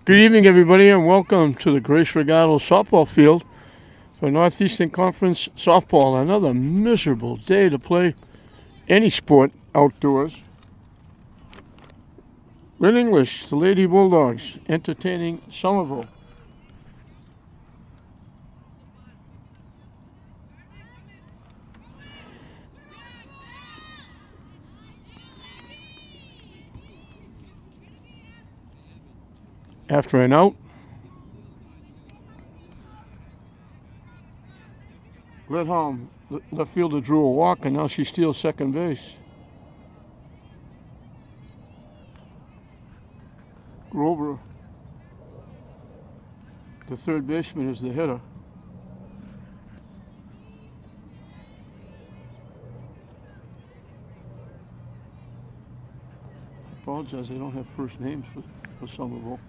Good evening, everybody, and welcome to the Grace Regatta softball field for Northeastern Conference softball. Another miserable day to play any sport outdoors. In English, the Lady Bulldogs entertaining Somerville. After an out, Redholm, left fielder, drew a walk, and now she steals second base. Grover, the third baseman, is the hitter. I apologize, they don't have first names for Somerville.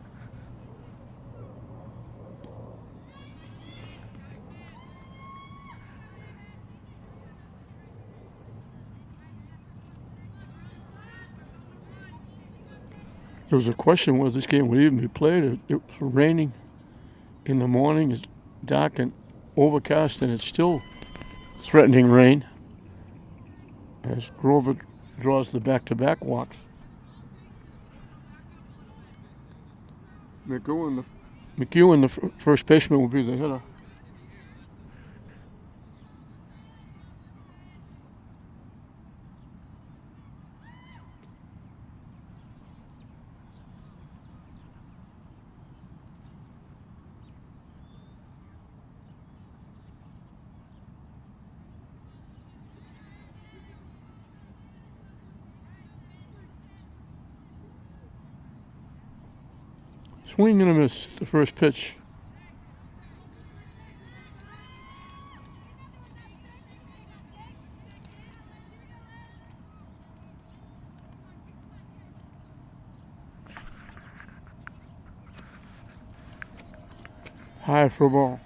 There was a question whether this game would even be played. It was raining in the morning. It's dark and overcast, and it's still threatening rain as Grover draws the back-to-back walks. McEwen, the first baseman, will be the hitter. Swing and a miss, the first pitch. High for a ball.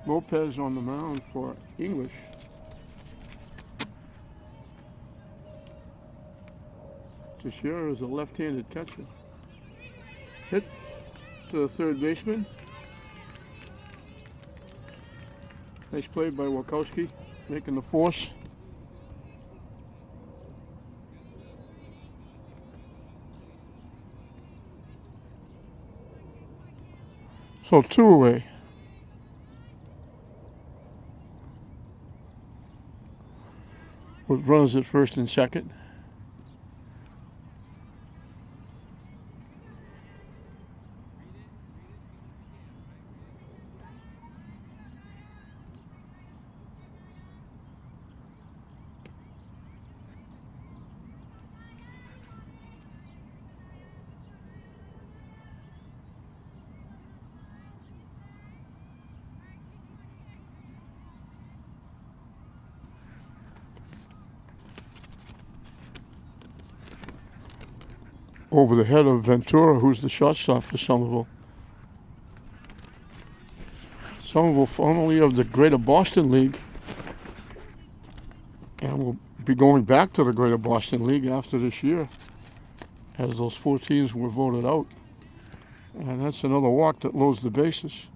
Lopez on the mound for English. Teixeira is a left-handed catcher. Hit to the third baseman. Nice play by Wachowski, making the force. So 2 away. With runners at first and second. Over the head of Ventura, who's the shortstop for Somerville. Somerville, formerly of the Greater Boston League, and will be going back to the Greater Boston League after this year, as those 4 teams were voted out. And that's another walk that loads the bases.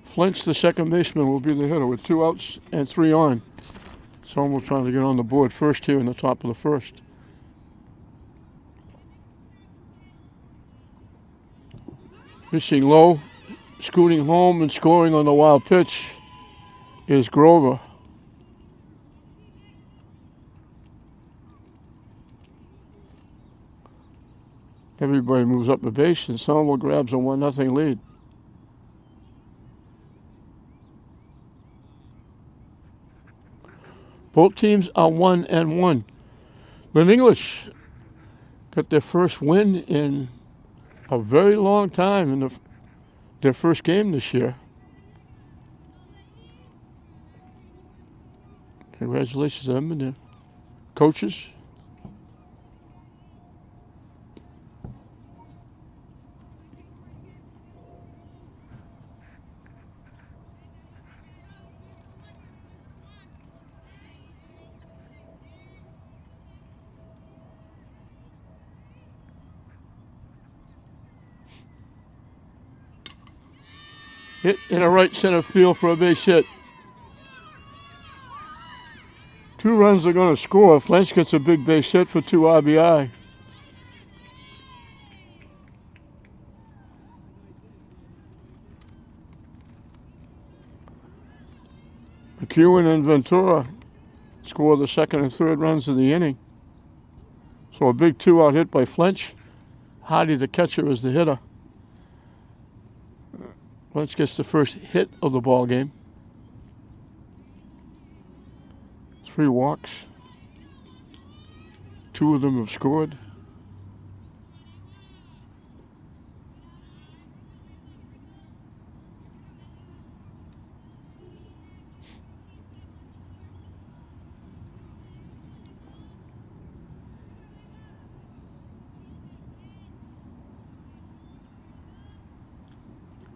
Flynch, the second baseman, will be the hitter with 2 outs and 3 on. Somerville trying to get on the board first here in the top of the first. Pitching low, scooting home and scoring on the wild pitch is Grover. Everybody moves up the base, and Somerville grabs a 1-0 lead. Both teams are 1-1. Lynn English got their first win in a very long time in their first game this year. Congratulations to them and their coaches. Hit in a right center field for a base hit. 2 runs are going to score. Flench gets a big base hit for 2 RBI. McEwen and Ventura score the 2nd and 3rd runs of the inning. So a big 2-out hit by Flench. Hardy, the catcher, is the hitter. Flench gets the first hit of the ball game. 3 walks. 2 of them have scored.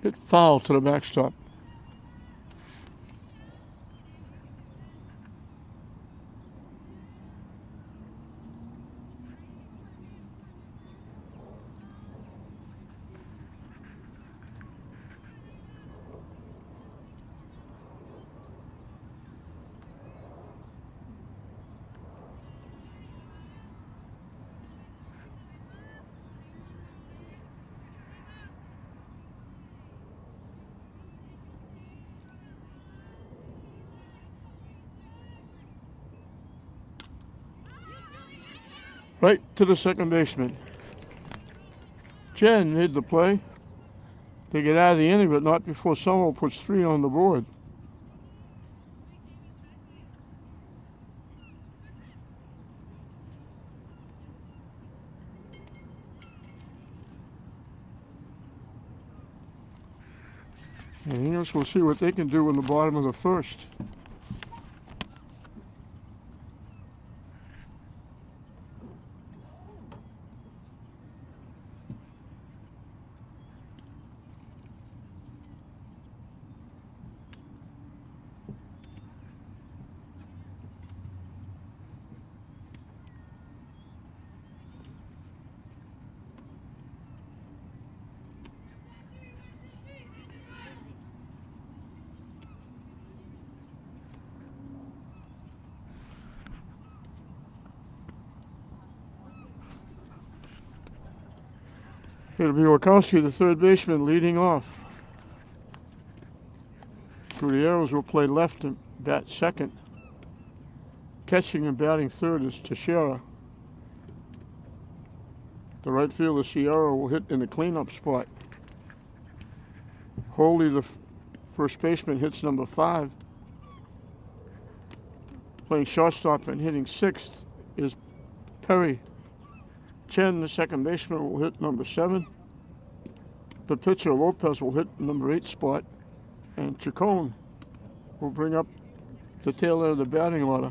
Hit foul to the backstop. Right to the second baseman. Chen made the play. They get out of the inning, but not before Somerville puts 3 on the board. And English will see what they can do in the bottom of the first. It'll be Wachowski, the third baseman, leading off. Gutierrez will play left and bat second. Catching and batting third is Teixeira. The right fielder, Sierra, will hit in the cleanup spot. Holy, the first baseman, hits number 5. Playing shortstop and hitting 6th is Perry. Chen, the second baseman, will hit number 7. The pitcher, Lopez, will hit number 8 spot. And Chacon will bring up the tail end of the batting order.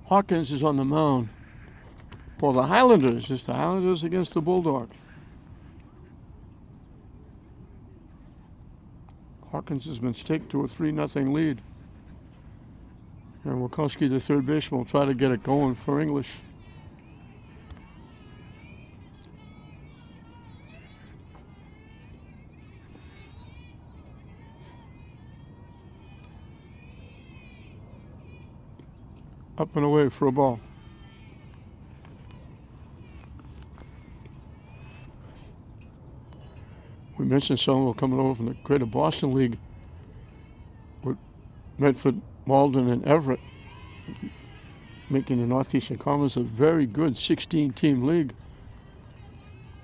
Hawkins is on the mound for the Highlanders. It's the Highlanders against the Bulldogs. Hawkins has been staked to a 3-0 lead. And Wachowski, the third baseman, will try to get it going for English. Up and away for a ball. We mentioned Somerville coming over from the Greater Boston League with Medford, Malden, and Everett, making the Northeastern Conference a very good 16-team league.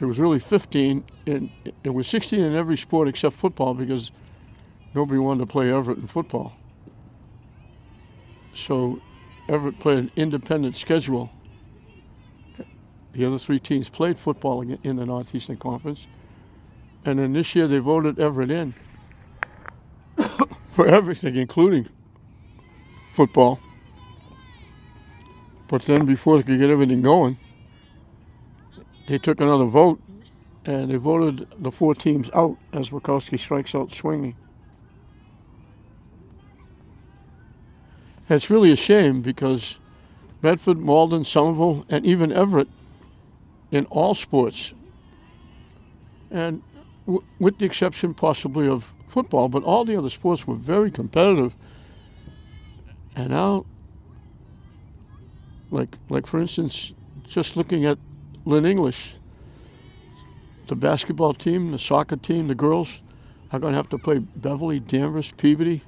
It was really 15, and it was 16 in every sport except football, because nobody wanted to play Everett in football. So Everett played an independent schedule. The other three teams played football in the Northeastern Conference. And then this year they voted Everett in for everything, including football. But then before they could get everything going, they took another vote, and they voted the four teams out as Wachowski strikes out swinging. It's really a shame because Bedford, Malden, Somerville, and even Everett in all sports, and with the exception possibly of football, but all the other sports were very competitive. And now, like for instance, just looking at Lynn English, the basketball team, the soccer team, the girls are going to have to play Beverly, Danvers, Peabody,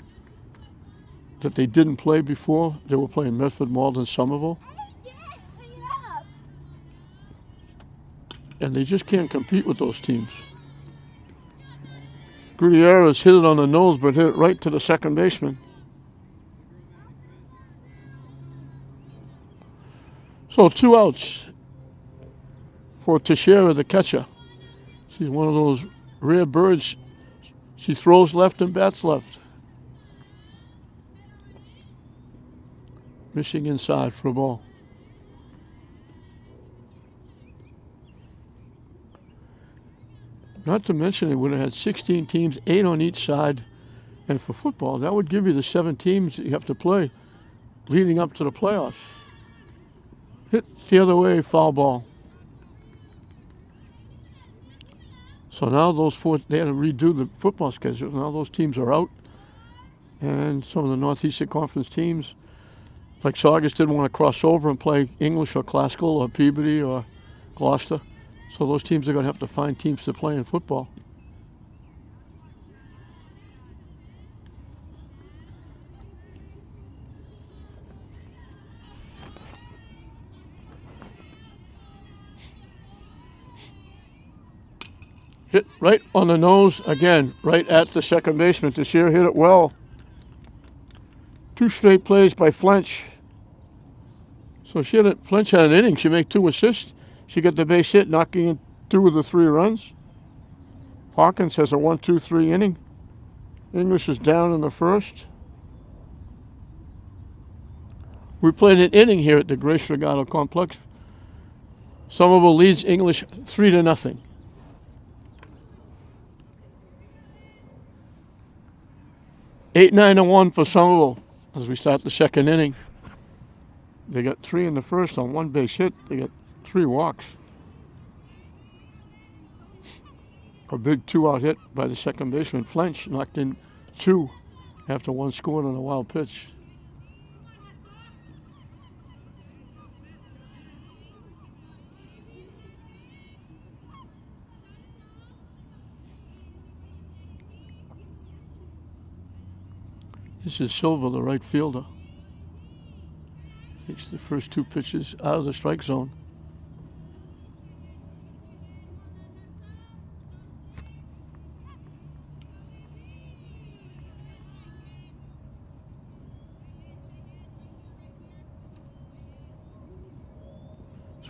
that they didn't play before. They were playing Medford, Malden, Somerville. And they just can't compete with those teams. Gutierrez hit it on the nose, but hit it right to the second baseman. So 2 outs for Teixeira, the catcher. She's one of those rare birds. She throws left and bats left. Missing inside for a ball. Not to mention it would have had 16 teams, 8 on each side. And for football, that would give you the 7 teams that you have to play leading up to the playoffs. Hit the other way, foul ball. So now those 4, they had to redo the football schedule. Now those teams are out. And some of the Northeastern Conference teams, like Saugus, didn't want to cross over and play English or Classical or Peabody or Gloucester. So those teams are going to have to find teams to play in football. Hit right on the nose, again, right at the second baseman. Teixeira hit it well. 2 straight plays by Flench. So Flench had an inning. She made 2 assists. She got the base hit, knocking in 2 of the 3 runs. Hawkins has a 1-2-3 inning. English is down in the first. We played an inning here at the Grace Regatta Complex. Somerville leads English 3-0. Eight, 9-1 for Somerville as we start the second inning. They got 3 in the first on 1 base hit. They got 3 walks. A big 2-out hit by the second baseman. Flench knocked in 2 after 1 scored on a wild pitch. This is Silva, the right fielder. Takes the first 2 pitches out of the strike zone.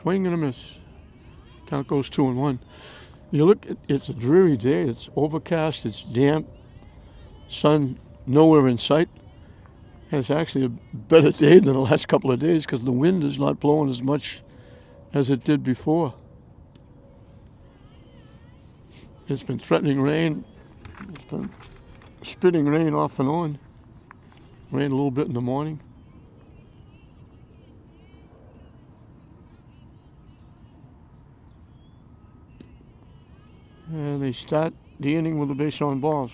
Swing and a miss. Count goes 2-1. You look, it's a dreary day. It's overcast, it's damp, sun nowhere in sight. And it's actually a better day than the last couple of days because the wind is not blowing as much as it did before. It's been threatening rain. It's been spitting rain off and on. Rained a little bit in the morning. And they start the inning with the base on balls.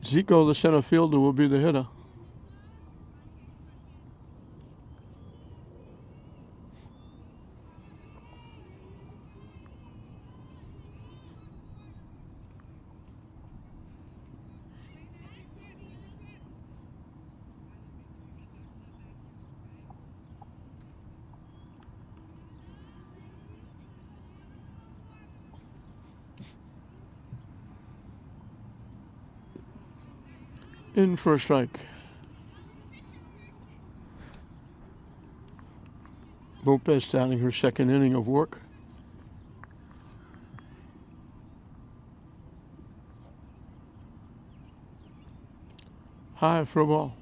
Zico, the center fielder, will be the hitter. in for a strike. Lopez starting her second inning of work. High for a ball.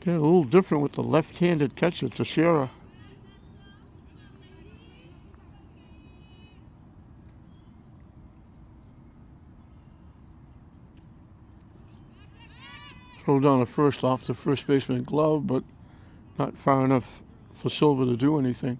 Get a little different with the left-handed catcher, Teixeira. Throw down the first off the first baseman glove, but not far enough for Silva to do anything.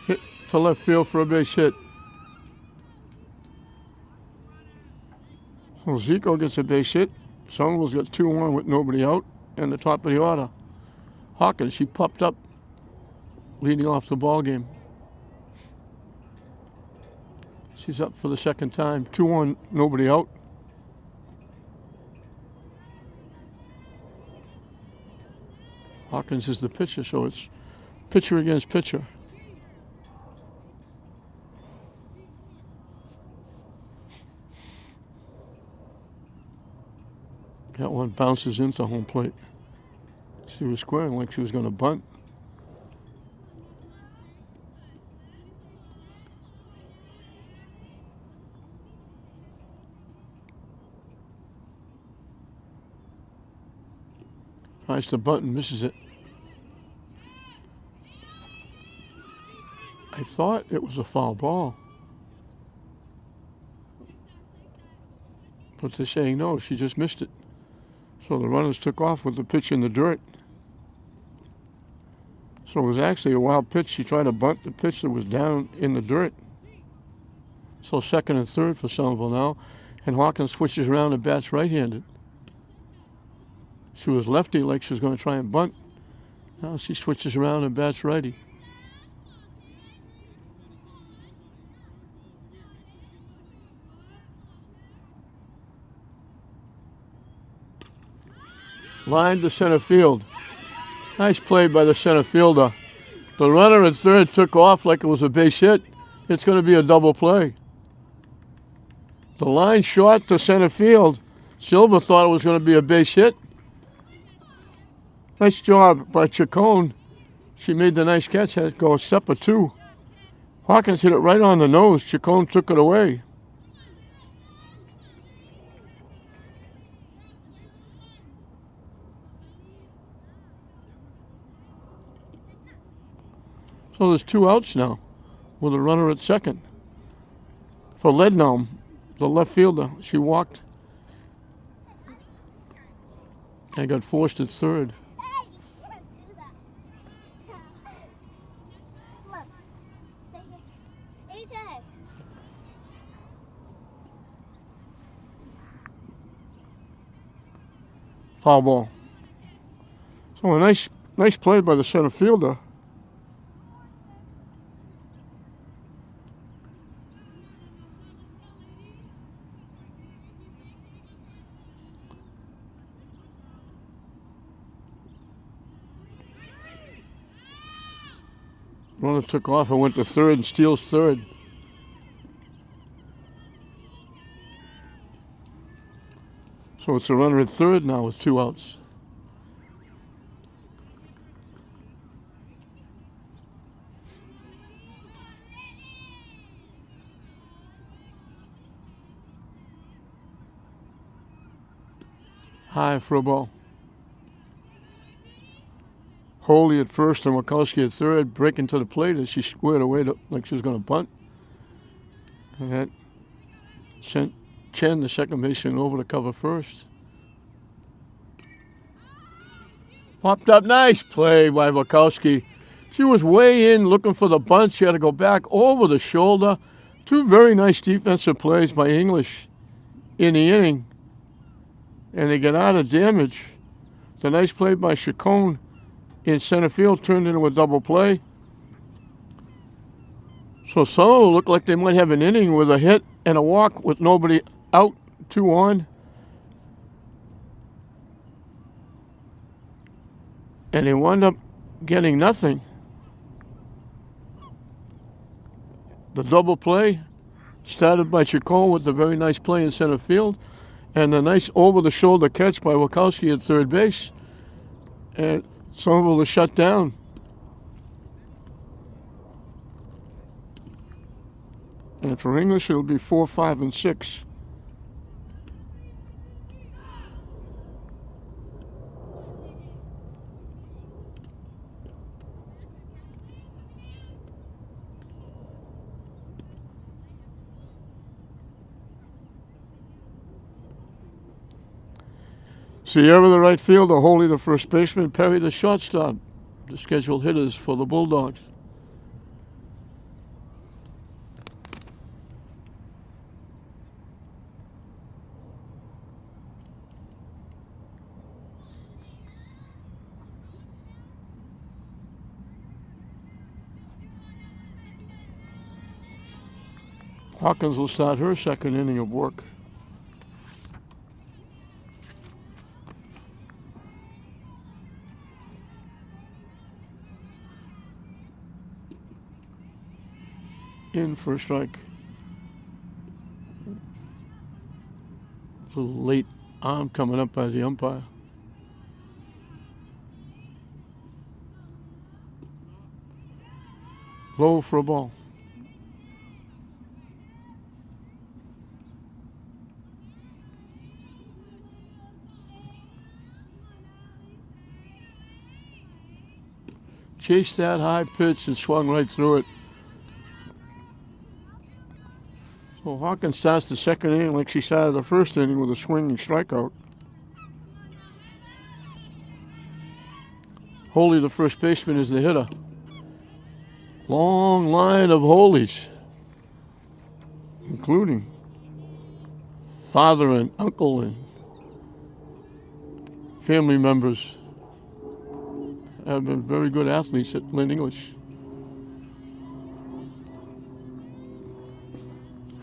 Hit to left field for a base hit. So Zico gets a base hit. Somerville's got 2-1 with nobody out and the top of the order. Hawkins, she popped up leading off the ball game. She's up for the second time. 2-1, nobody out. Hawkins is the pitcher, so it's pitcher against pitcher. That one bounces into home plate. She was squaring like she was going to bunt. Tries to bunt and misses it. I thought it was a foul ball. But they're saying no, she just missed it. So the runners took off with the pitch in the dirt. So it was actually a wild pitch. She tried to bunt the pitch that was down in the dirt. So second and third for Somerville now. And Hawkins switches around and bats right-handed. She was lefty like she was going to try and bunt. Now she switches around and bats righty. Line to center field. Nice play by the center fielder. The runner at third took off like it was a base hit. It's going to be a double play. The line short to center field. Silva thought it was going to be a base hit. Nice job by Chacon. She made the nice catch. Had to go a step or two. Hawkins hit it right on the nose. Chacon took it away. So there's 2 outs now with a runner at second. For Lednam, the left fielder, she walked and got forced at third. Foul ball. So a nice play by the center fielder. Runner took off and went to third and steals third. So it's a runner at third now with 2 outs. High for a ball. Holy at first and Wakowski at third, breaking to the plate as she squared away like she was going to bunt. And that sent Chen, the second baseman, over to cover first. Popped up, nice play by Wakowski. She was way in looking for the bunt. She had to go back over the shoulder. 2 very nice defensive plays by English in the inning. And they get out of damage. The nice play by Chacon in center field turned into a double play. So looked like they might have an inning with a hit and a walk with nobody out, 2 on. and he wound up getting nothing. The double play started by Chacon with a very nice play in center field, and a nice over-the-shoulder catch by Wachowski at third base, and Somerville was shut down. And for English, it'll be 4, 5, and 6. Sierra the right fielder, Holy the first baseman, Perry the shortstop, the scheduled hitters for the Bulldogs. Hawkins will start her second inning of work. In for a strike. A little late arm coming up by the umpire. Low for a ball. Chased that high pitch and swung right through it. So Hawkins starts the second inning like she started the first inning with a swinging strikeout. Holy, the first baseman, is the hitter. Long line of Holies, including father and uncle and family members, have been very good athletes at Lynn English.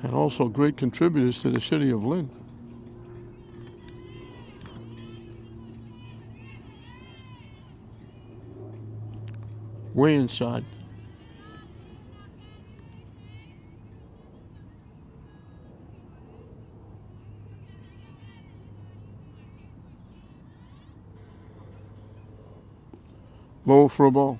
And also great contributors to the city of Lynn. Way inside. Low for a ball.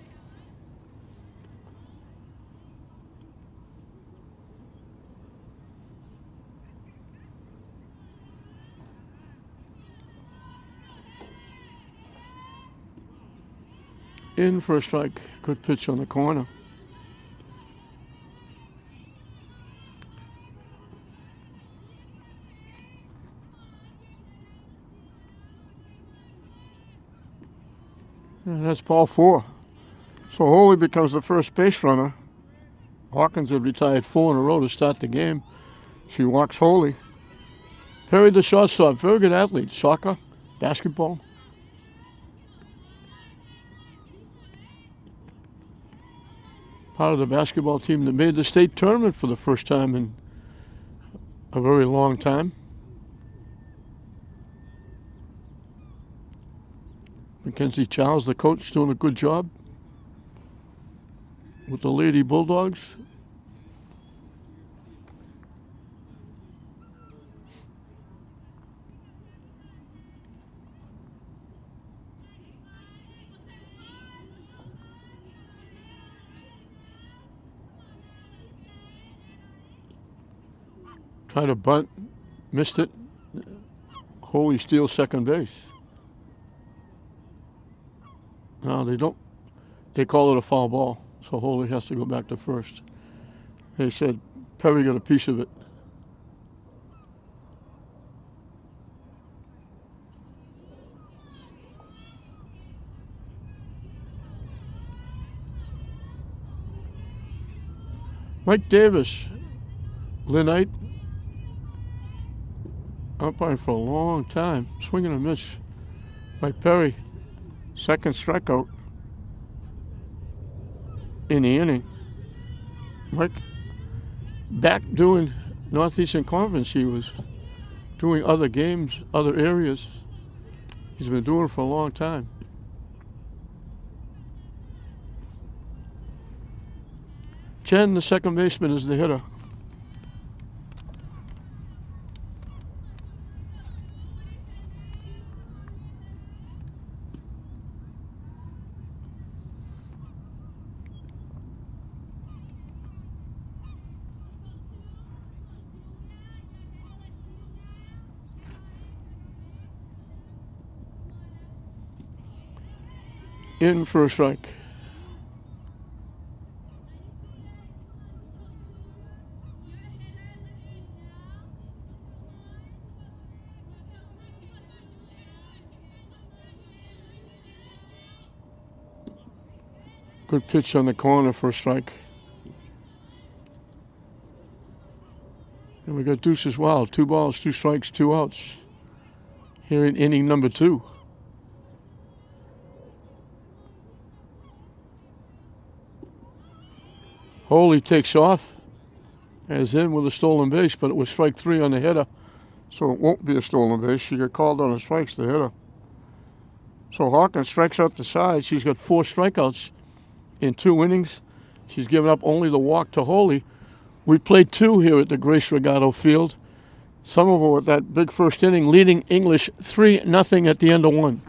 In for a strike. Good pitch on the corner. And that's ball 4. So Holy becomes the first base runner. Hawkins had retired 4 in a row to start the game. She walks Holy. Perry the shortstop, very good athlete. Soccer, basketball. Part of the basketball team that made the state tournament for the first time in a very long time. Mackenzie Charles, the coach, doing a good job with the Lady Bulldogs. Tried to bunt, missed it. Holy steals second base. No, they don't. They call it a foul ball, so Holy has to go back to first. They said Perry got a piece of it. Mike Davis, Lynnite, umpiring for a long time. Swing and a miss by Perry. Second strikeout in the inning. Mike back doing Northeastern Conference. He was doing other games, other areas. He's been doing it for a long time. Jen, the second baseman, is the hitter. In for a strike. Good pitch on the corner for a strike. And we got deuces wild. 2 balls, 2 strikes, 2 outs. Here in inning number 2. Holy takes off. And is in with a stolen base, but it was strike 3 on the hitter. So it won't be a stolen base. She got called on the strikes, the hitter. So Hawkins strikes out the side. She's got 4 strikeouts in 2 innings. She's given up only the walk to Holy. We played 2 here at the Grace Regato Field. Somerville with that big first inning, leading English 3-0 at the end of 1.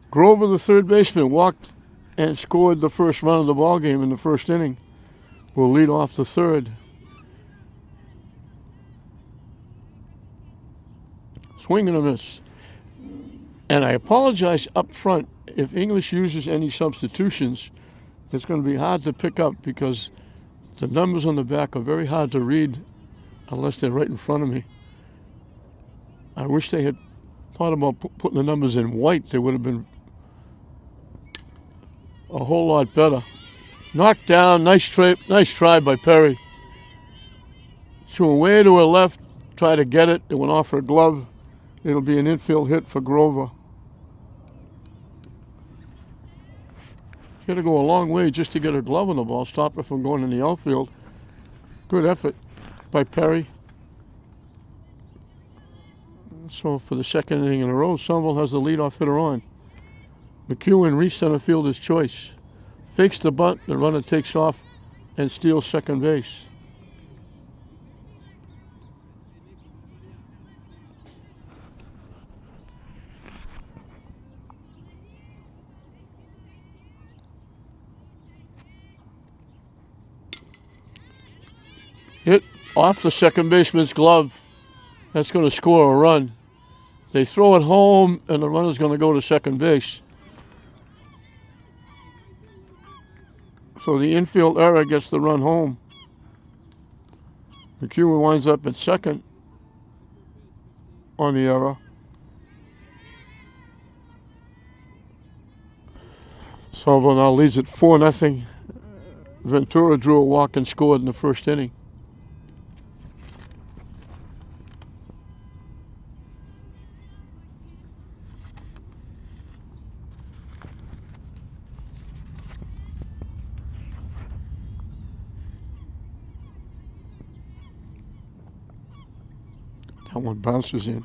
Grover, the third baseman, walked and scored the first run of the ball game in the first inning. Will lead off the third. Swing and a miss. And I apologize up front if English uses any substitutions. It's going to be hard to pick up because the numbers on the back are very hard to read unless they're right in front of me. I wish they had thought about putting the numbers in white. They would have been a whole lot better. Knocked down, nice try by Perry. She went way to her left, tried to get it. It went off her glove. It'll be an infield hit for Grover. She had to go a long way just to get her glove on the ball, stop her from going in the outfield. Good effort by Perry. So for the second inning in a row, Somerville has the leadoff hitter on. McEwen re-center fielder's choice. Fakes the bunt, the runner takes off and steals second base. Hit off the second baseman's glove. That's going to score a run. They throw it home, and the runner's going to go to second base. So the infield error gets the run home. McEwen winds up at second on the error. Somerville now leads at 4-0. Ventura drew a walk and scored in the first inning. That one bounces in.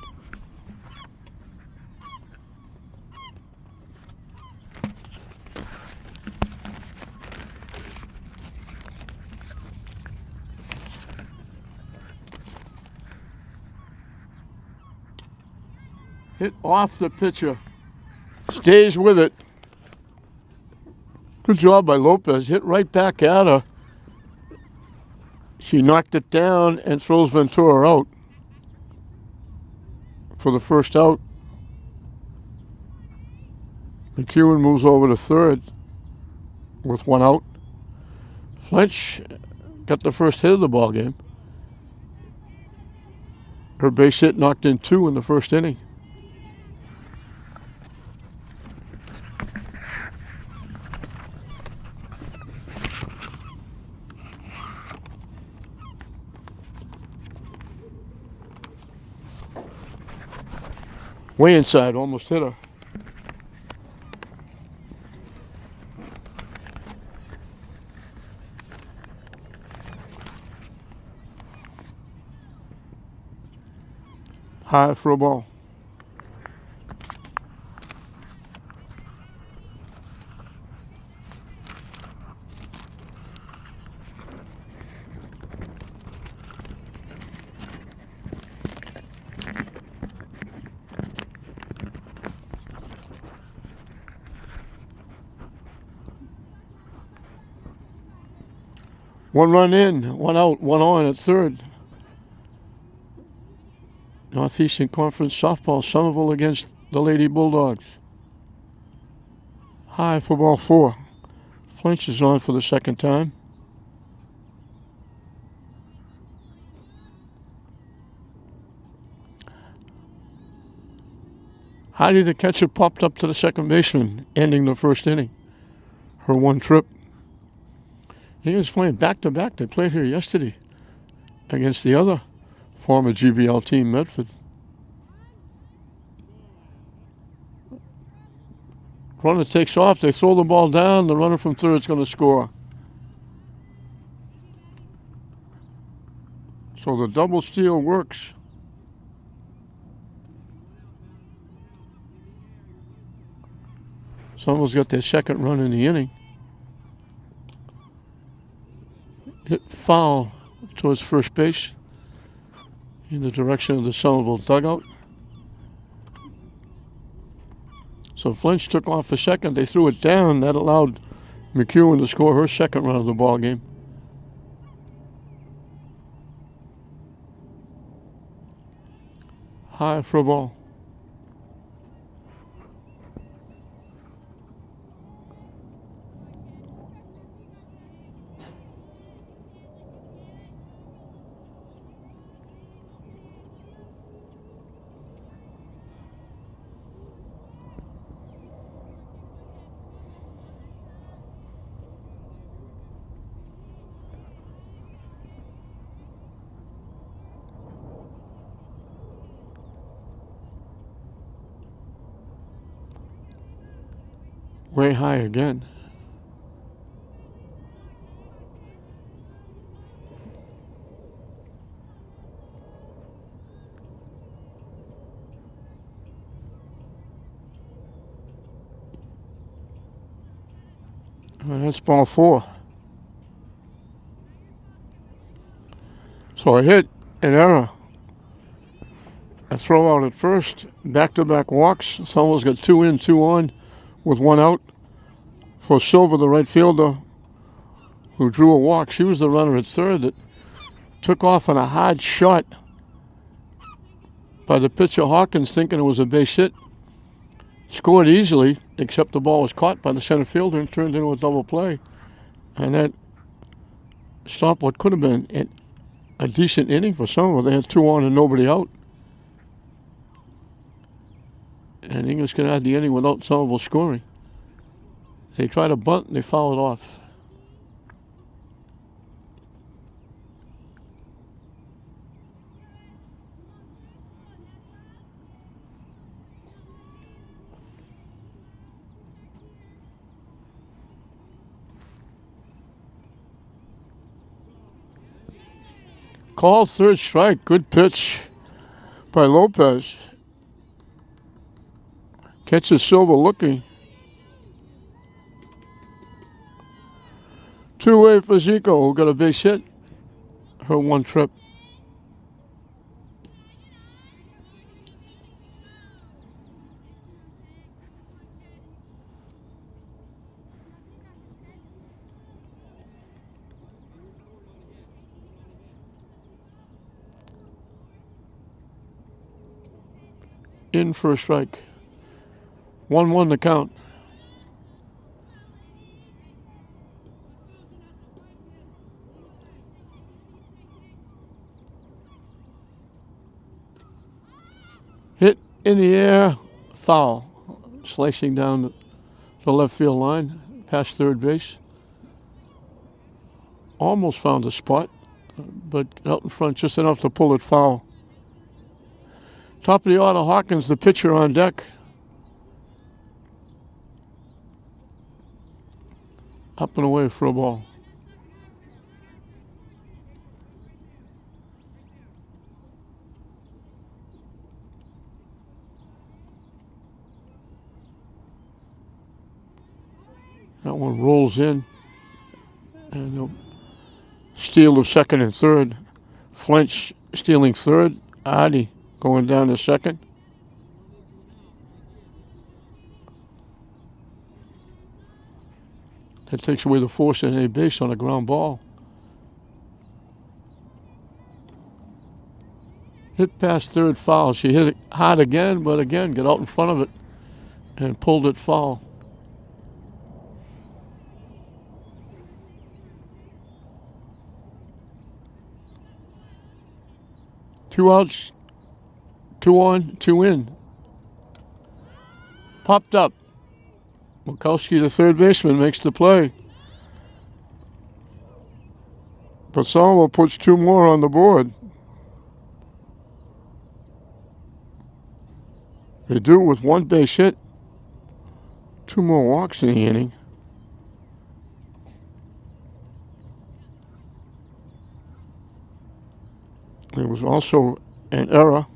Hit off the pitcher. Stays with it. Good job by Lopez. Hit right back at her. She knocked it down and throws Ventura out for the first out. McEwen moves over to third with 1 out. Fletch got the first hit of the ball game. Her base hit knocked in 2 in the first inning. Way inside, almost hit her. High for a ball. One run in, one out, one on at third. Northeastern Conference softball, Somerville against the Lady Bulldogs. High for ball 4. Flinch is on for the second time. Heidi, the catcher, popped up to the second baseman, ending the first inning. Her one trip. He was playing back-to-back. They played here yesterday against the other former GBL team, Medford. Runner takes off. They throw the ball down. The runner from third is going to score. So the double steal works. Somerville's got their second run in the inning. Hit foul towards first base in the direction of the Somerville dugout. So Flinch took off for second. They threw it down. That allowed McEwen to score her second run of the ball game. High for a ball. Way high again. That's ball 4. So a hit, an error. A throw out at first. Back-to-back walks. Someone's got 2 in, 2 on with 1 out. For Silver, the right fielder, who drew a walk. She was the runner at third that took off on a hard shot by the pitcher Hawkins, thinking it was a base hit. Scored easily, except the ball was caught by the center fielder and turned into a double play. And that stopped what could have been a decent inning for Somerville. They had 2 on and nobody out. And English could add the inning without Somerville scoring. They tried a bunt and they fouled off. Call third strike. Good pitch by Lopez. Catches Silver looking. 2-way for Zico, who got a base hit. Her one trip. In for a strike. 1-1 the count. Hit in the air, foul. Slicing down the left field line, past third base. Almost found a spot, but out in front just enough to pull it foul. Top of the order, Hawkins, the pitcher on deck. Up and away for a ball. That one rolls in. And a steal of second and third. Flinch stealing third. Adi going down to second. That takes away the force at a base on a ground ball. Hit past third foul. She hit it hard again, but again got out in front of it and pulled it foul. Two outs, two on, two in. Popped up. Mikowski, the third baseman, makes the play. But Somerville puts two more on the board. They do with one base hit. Two more walks in the inning. There was also an error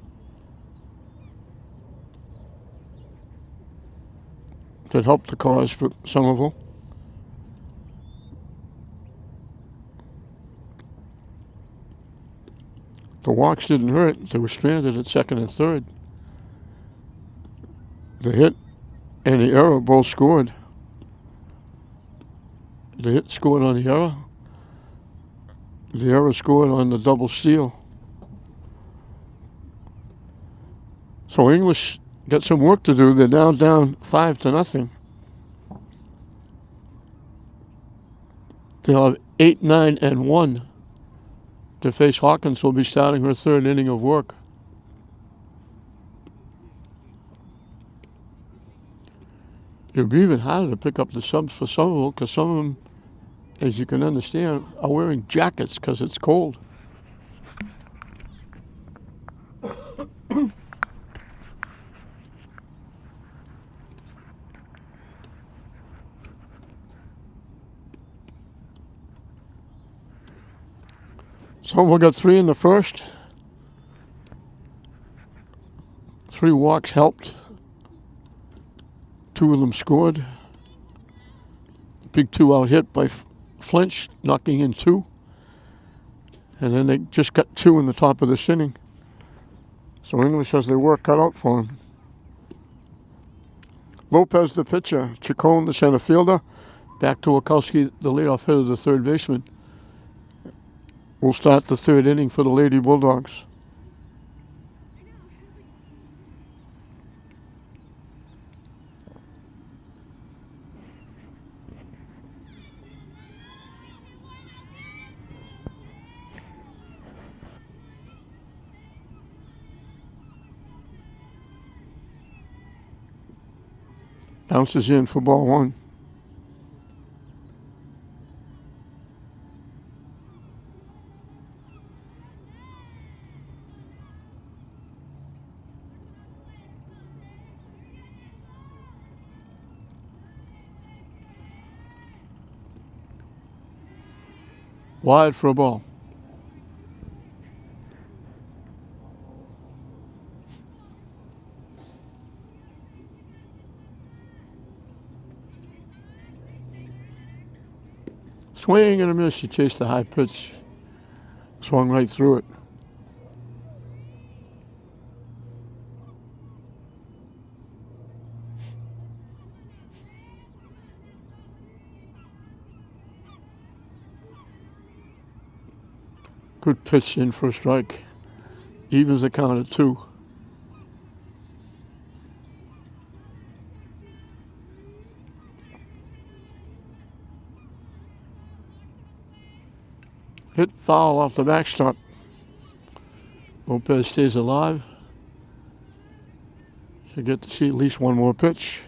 that helped the cause for Somerville. The walks didn't hurt. They were stranded at second and third. The hit and the error both scored. The hit scored on the error. The error scored on the double steal. So English got some work to do. They're now down 5-0. They'll have 8, 9, and 1 to face Hawkins, who will be starting her third inning of work. It'll be even harder to pick up the subs for Somerville because some of them, as you can understand, are wearing jackets because it's cold. Somerville got 3 in the first. 3 walks helped. 2 of them scored. Big 2-out hit by Flinch, knocking in 2. And then they just got 2 in the top of this inning. So English has their work cut out for them. Lopez, the pitcher. Chacon, the center fielder. Back to Wachowski, the leadoff hitter, the third baseman. We'll start the third inning for the Lady Bulldogs. Bounces in for ball 1. Wide for a ball. Swing and a miss. She chased the high pitch. Swung right through it. Good pitch in for a strike. Evens the count at 2. Hit foul off the backstop. Lopez stays alive. She'll get to see at least one more pitch.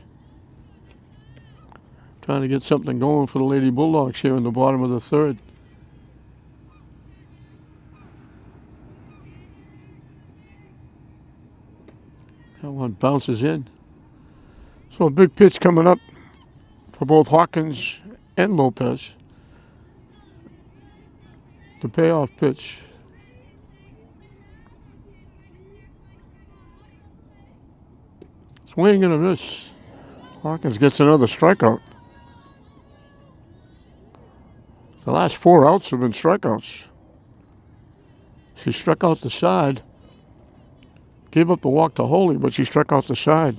Trying to get something going for the Lady Bulldogs here in the bottom of the third. That one bounces in. So a big pitch coming up for both Hawkins and Lopez. The payoff pitch. Swing and a miss. Hawkins gets another strikeout. The last 4 outs have been strikeouts. She struck out the side. Gave up the walk to Holy, but she struck out the side.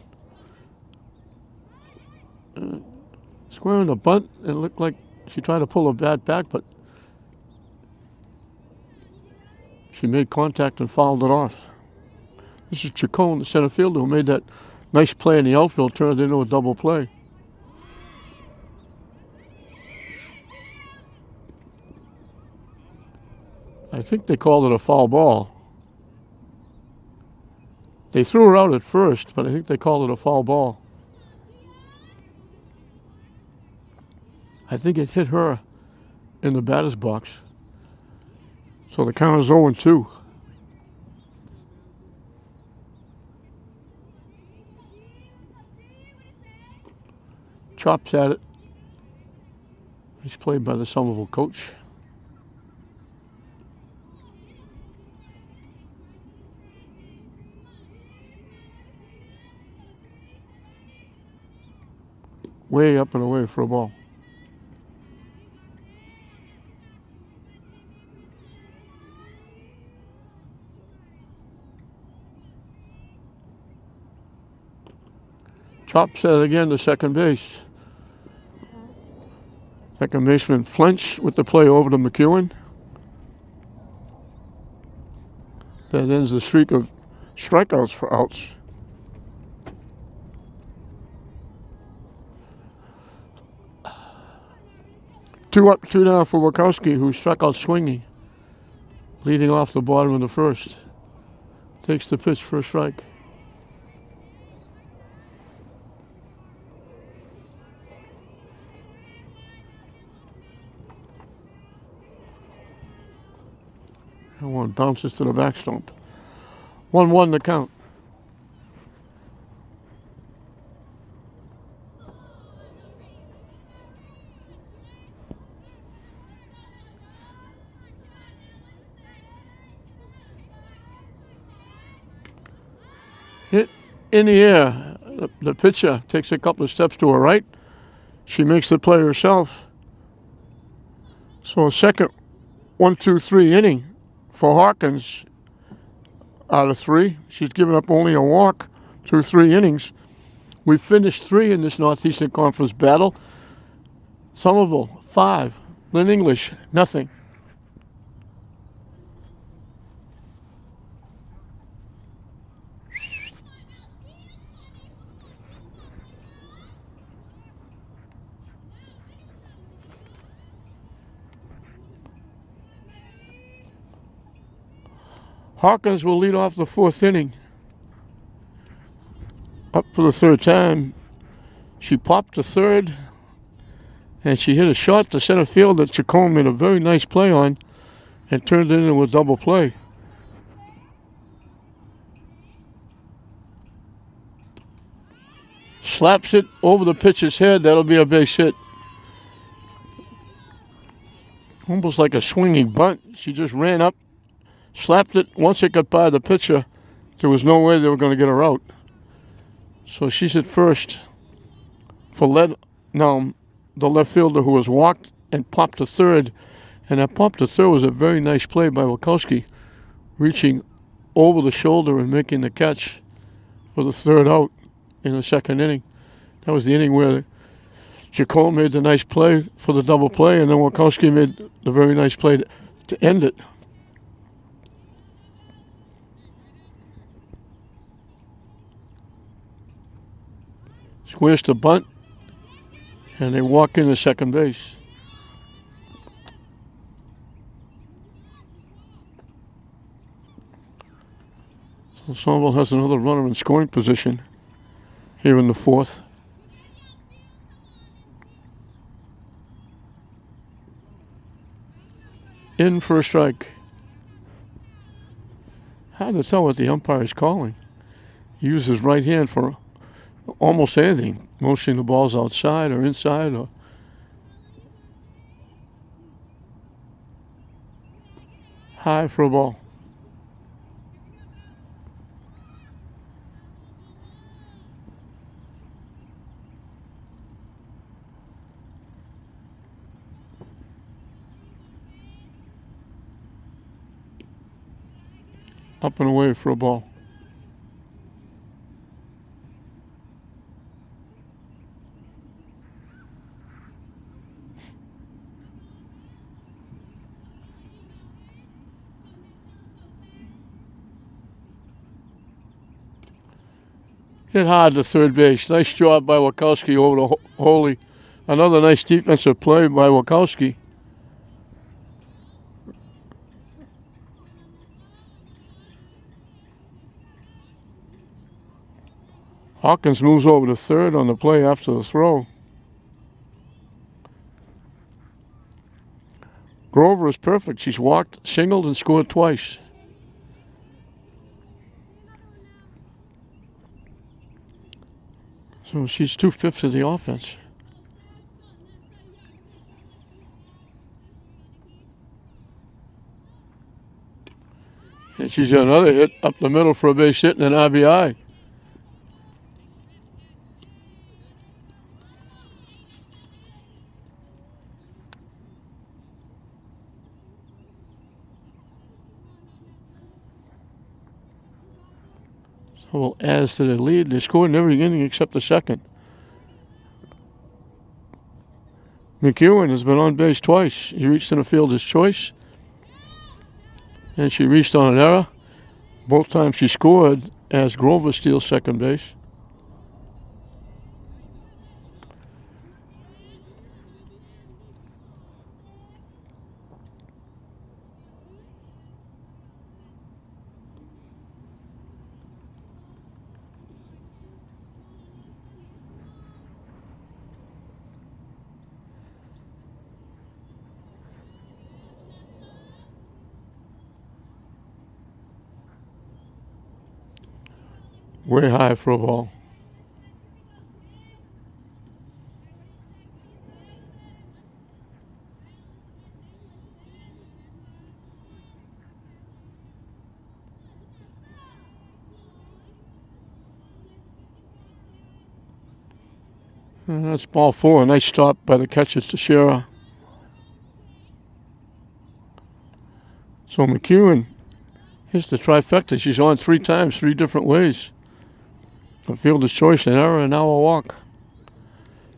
Squaring the bunt, it looked like she tried to pull her bat back, but she made contact and fouled it off. This is Chacon, the center fielder, who made that nice play in the outfield, turned it into a double play. I think they called it a foul ball. They threw her out at first, but I think they called it a foul ball. I think it hit her in the batter's box. So the count is 0-2. Chops at it. Nice play by the Somerville coach. Way up and away for a ball. Chops at it again to second base. Second baseman flinched with the play over to McEwen. That ends the streak of strikeouts for outs. Two up, two down for Wachowski, who struck out swinging, leading off the bottom of the first. Takes the pitch for a strike. And one bounces to the back stump. 1-1 the count. Hit in the air. The pitcher takes a couple of steps to her right. She makes the play herself. So a second 1-2-3 inning for Hawkins out of 3. She's given up only a walk through 3 innings. We finished 3 in this Northeastern Conference battle. Somerville, 5. Lynn English, nothing. Hawkins will lead off the 4th inning. Up for the 3rd time. She popped to third, and she hit a shot to center field that Chacon made a very nice play on and turned it into a double play. Slaps it over the pitcher's head. That'll be a base hit. Almost like a swinging bunt. She just ran up, slapped it. Once it got by the pitcher, there was no way they were going to get her out. So she's at first for the left fielder who was walked and popped to third. And that pop to third was a very nice play by Wachowski, reaching over the shoulder and making the catch for the 3rd out in the 2nd inning. That was the inning where Chacon made the nice play for the double play, and then Wachowski made the very nice play to end it. Squares to bunt, and they walk into second base. So Somerville has another runner in scoring position here in the 4th. In for a strike. Hard to tell what the umpire is calling. He uses his right hand for almost anything, motioning the balls outside or inside or high for a ball. Up and away for a ball. Hit hard to third base. Nice job by Wachowski over to Holy. Another nice defensive play by Wachowski. Hawkins moves over to third on the play after the throw. Grover is perfect. She's walked, singled, and scored twice. So she's 2/5 of the offense. And she's got another hit up the middle for a base hit and an RBI. So as to the lead, they scored in every inning except the second. McEwen has been on base twice. She reached in a fielder's choice, and she reached on an error. Both times she scored as Grover steals second base. Way high for a ball. And that's ball four. A nice stop by the catcher, Teixeira. So McEwen hits the trifecta. She's on 3 times, 3 different ways. A fielder's choice, an error, and now a walk.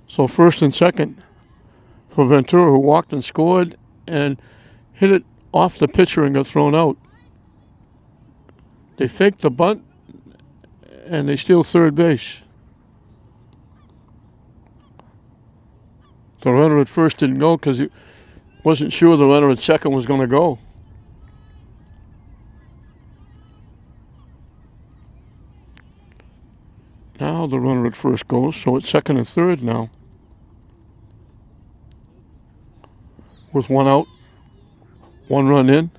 So first and second for Ventura, who walked and scored and hit it off the pitcher and got thrown out. They faked the bunt and they steal third base. The runner at first didn't go because he wasn't sure the runner at second was going to go. Now the runner at first goes, so it's second and third now. With 1 out, 1 run in.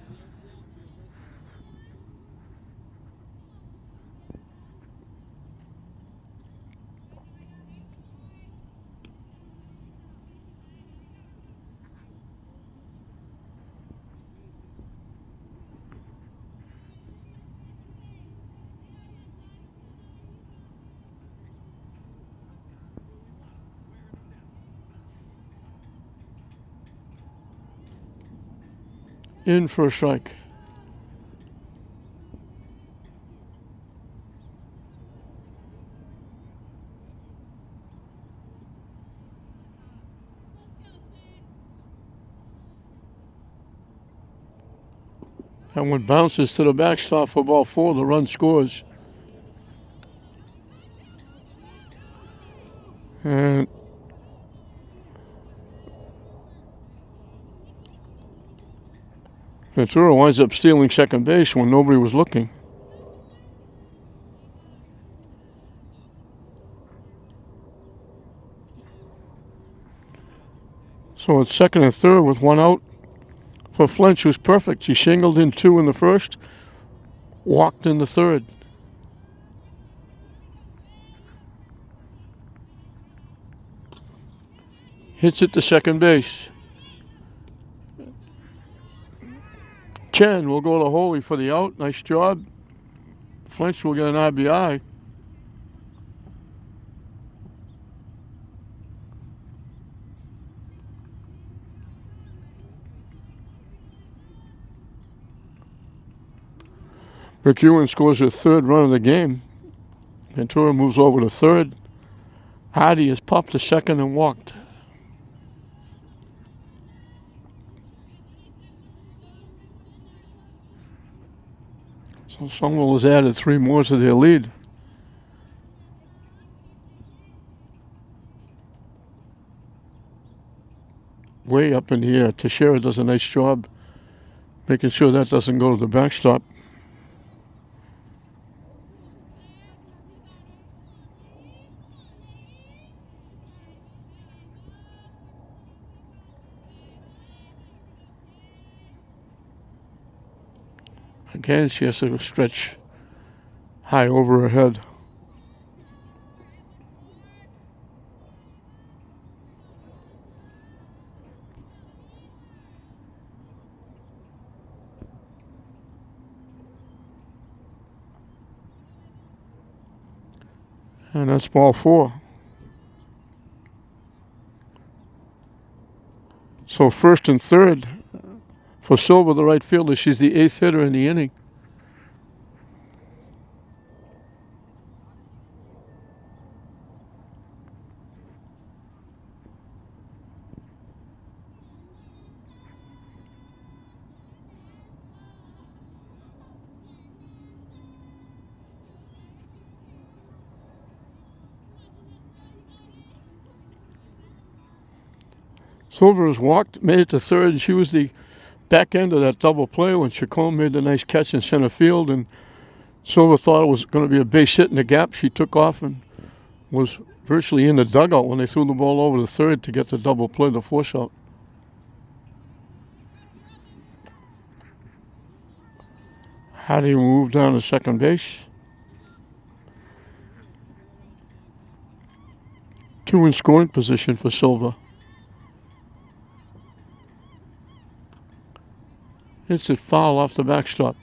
In for a strike. That one bounces to the backstop for ball 4. The run scores. And Ventura winds up stealing second base when nobody was looking. So it's second and third with 1 out for Flinch, who's perfect. She shingled in 2 in the first, walked in the third. Hits it to second base. Chen will go to Holy for the out. Nice job. Flinch will get an RBI. McEwen scores her 3rd run of the game. Ventura moves over to third. Hardy has popped to second and walked. So Somerville has added 3 more to their lead. way up in the air. Teixeira does a nice job making sure that doesn't go to the backstop. Again, she has to stretch high over her head. And that's ball 4. So first and third for Silva, the right fielder. She's the 8th hitter in the inning. Silva has walked, made it to third, and she was the back end of that double play when Chacon made the nice catch in center field, and Silva thought it was going to be a base hit in the gap. She took off and was virtually in the dugout when they threw the ball over to third to get the double play, the force out. How do you move down to second base? 2 in scoring position for Silva. Hits it foul off the backstop.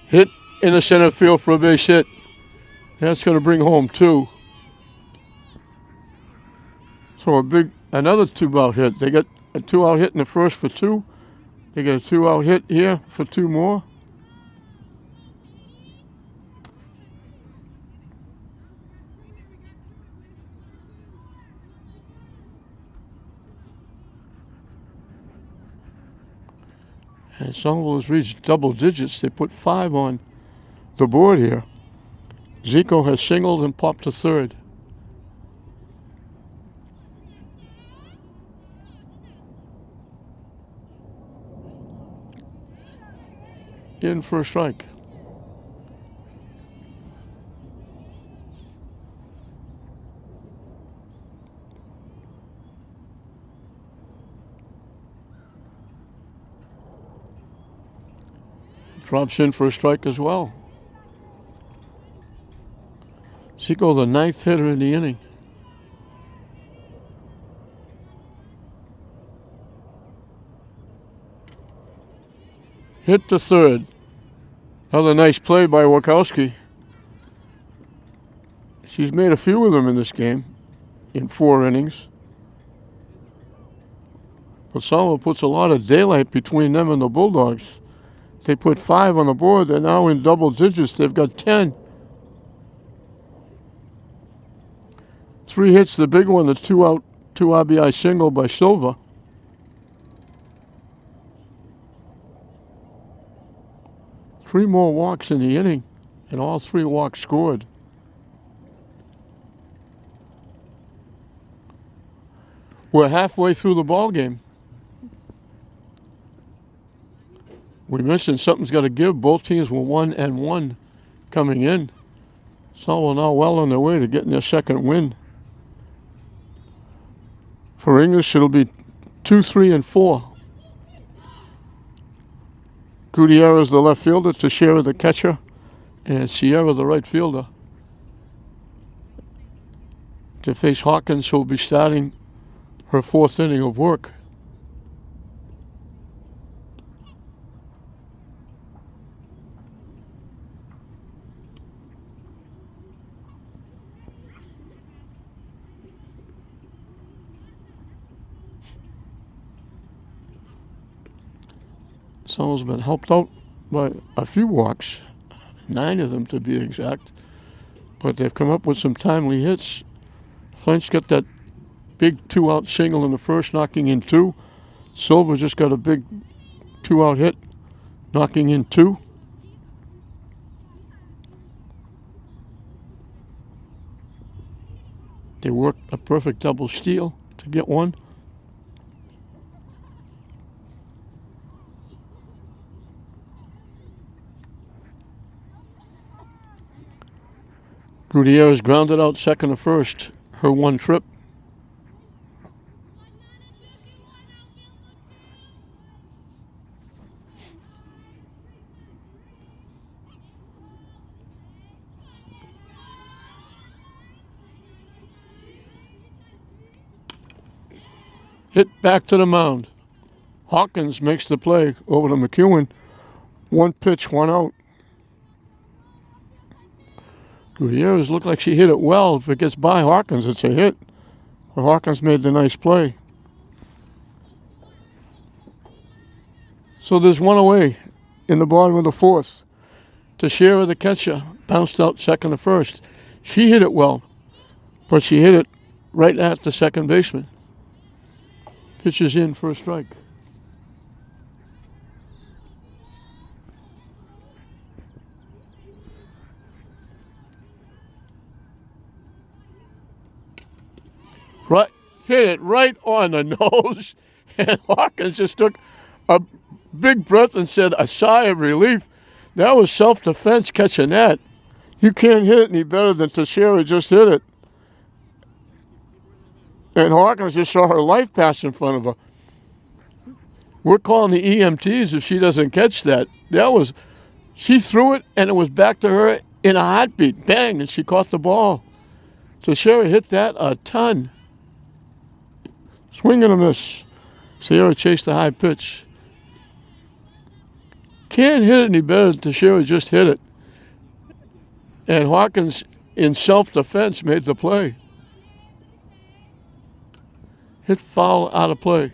Hit in the center field for a base hit. That's going to bring home 2. So another 2-out hit. They get a 2-out hit in the first for 2. They get a 2-out hit here for 2 more. And Somerville has reached double digits. They put 5 on the board here. Zico has singled and popped to third. In for a strike. Drops in for a strike as well. Zico, the 9th hitter in the inning. Hit to third. Another nice play by Wachowski. She's made a few of them in this game in 4 innings. But Somerville puts a lot of daylight between them and the Bulldogs. They put 5 on the board. They're now in double digits. They've got 10. 3 hits, the big one, the 2-out, 2 RBI single by Silva. Three more walks in the inning, and all 3 walks scored. We're halfway through the ball game. We mentioned something's got to give. Both teams were 1-1 coming in. Somerville now well on their way to getting their second win. For English, it'll be 2, 3, and 4. Gutierrez, the left fielder, Teixeira, the catcher, and Sierra, the right fielder. To face Hawkins, who will be starting her 4th inning of work. Somerville's been helped out by a few walks, 9 of them to be exact, but they've come up with some timely hits. Flint's got that big 2-out single in the first, knocking in 2. Silver just got a big 2-out hit, knocking in 2. They worked a perfect double steal to get one. Gutierrez grounded out second to first, her one trip. Hit back to the mound. Hawkins makes the play over to McEwen. 1 pitch, 1 out. Gutierrez looked like she hit it well. If it gets by Hawkins, it's a hit. But Hawkins made the nice play. So there's one away in the bottom of the fourth. Teixeira, the catcher, bounced out second to first. She hit it well, but she hit it right at the second baseman. Pitches in for a strike. Right, hit it right on the nose, and Hawkins just took a big breath and said a sigh of relief. That was self-defense catching that. You can't hit it any better than Teixeira just hit it. And Hawkins just saw her life pass in front of her. We're calling the EMTs if she doesn't catch that. She threw it, and it was back to her in a heartbeat. Bang, and she caught the ball. Teixeira hit that a ton. Swing and a miss. Sierra chased the high pitch. Can't hit it any better than Teixeira just hit it. And Hawkins, in self-defense, made the play. Hit foul out of play.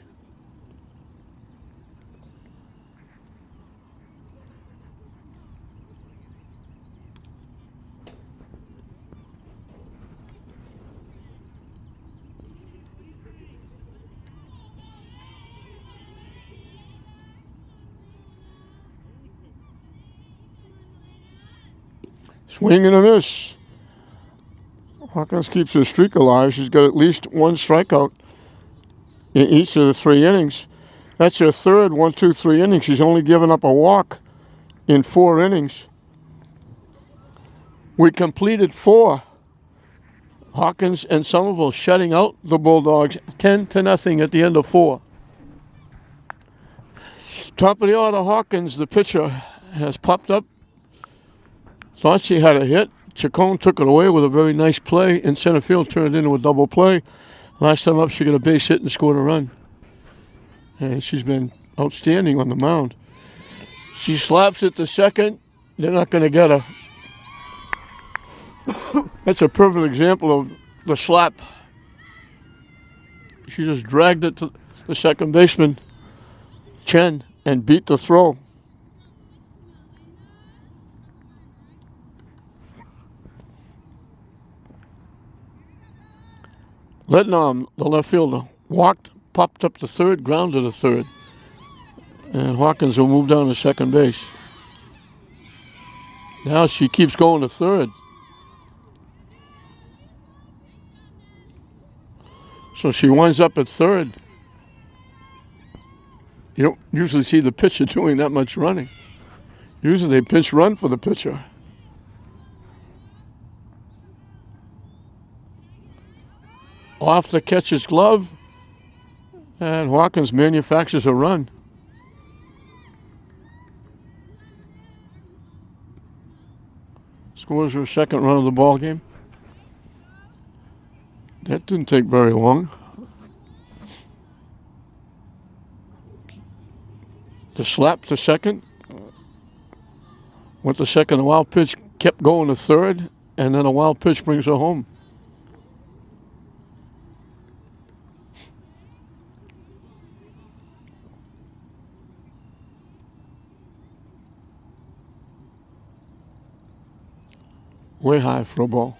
Swing and a miss. Hawkins keeps her streak alive. She's got at least 1 strikeout in each of the 3 innings. That's her third 1, 2, 3 innings. She's only given up a walk in 4 innings. We completed 4. Hawkins and Somerville shutting out the Bulldogs 10-0 at the end of 4. Top of the order, Hawkins, the pitcher, has popped up. Thought she had a hit. Chacon took it away with a very nice play in center field, turned it into a double play. Last time up, she got a base hit and scored a run. And she's been outstanding on the mound. She slaps it to second. They're not going to get her. That's a perfect example of the slap. She just dragged it to the second baseman, Chen, and beat the throw. Letnam, the left fielder, walked, popped up to third, grounded to third. And Hawkins will move down to second base. Now she keeps going to third. So she winds up at third. You don't usually see the pitcher doing that much running. Usually they pinch run for the pitcher. Off the catcher's glove, and Hawkins manufactures a run. Scores her second run of the ball game. That didn't take very long. The slap to second. Went to second, a wild pitch kept going to third, and then a wild pitch brings her home. Way high for a ball.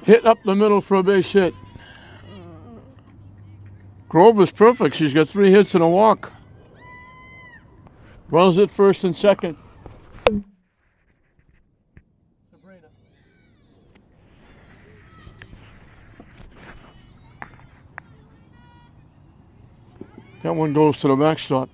Hit up the middle for a base hit. Grove is perfect. She's got 3 hits and a walk. Runs at first and second. That one goes to the backstop.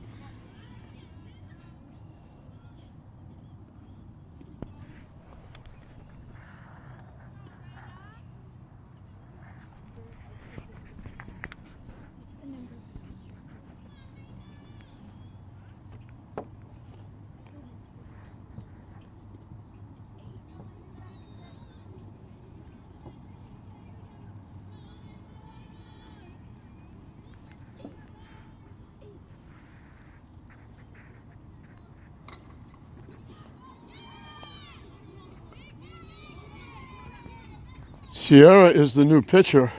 Sierra is the new pitcher.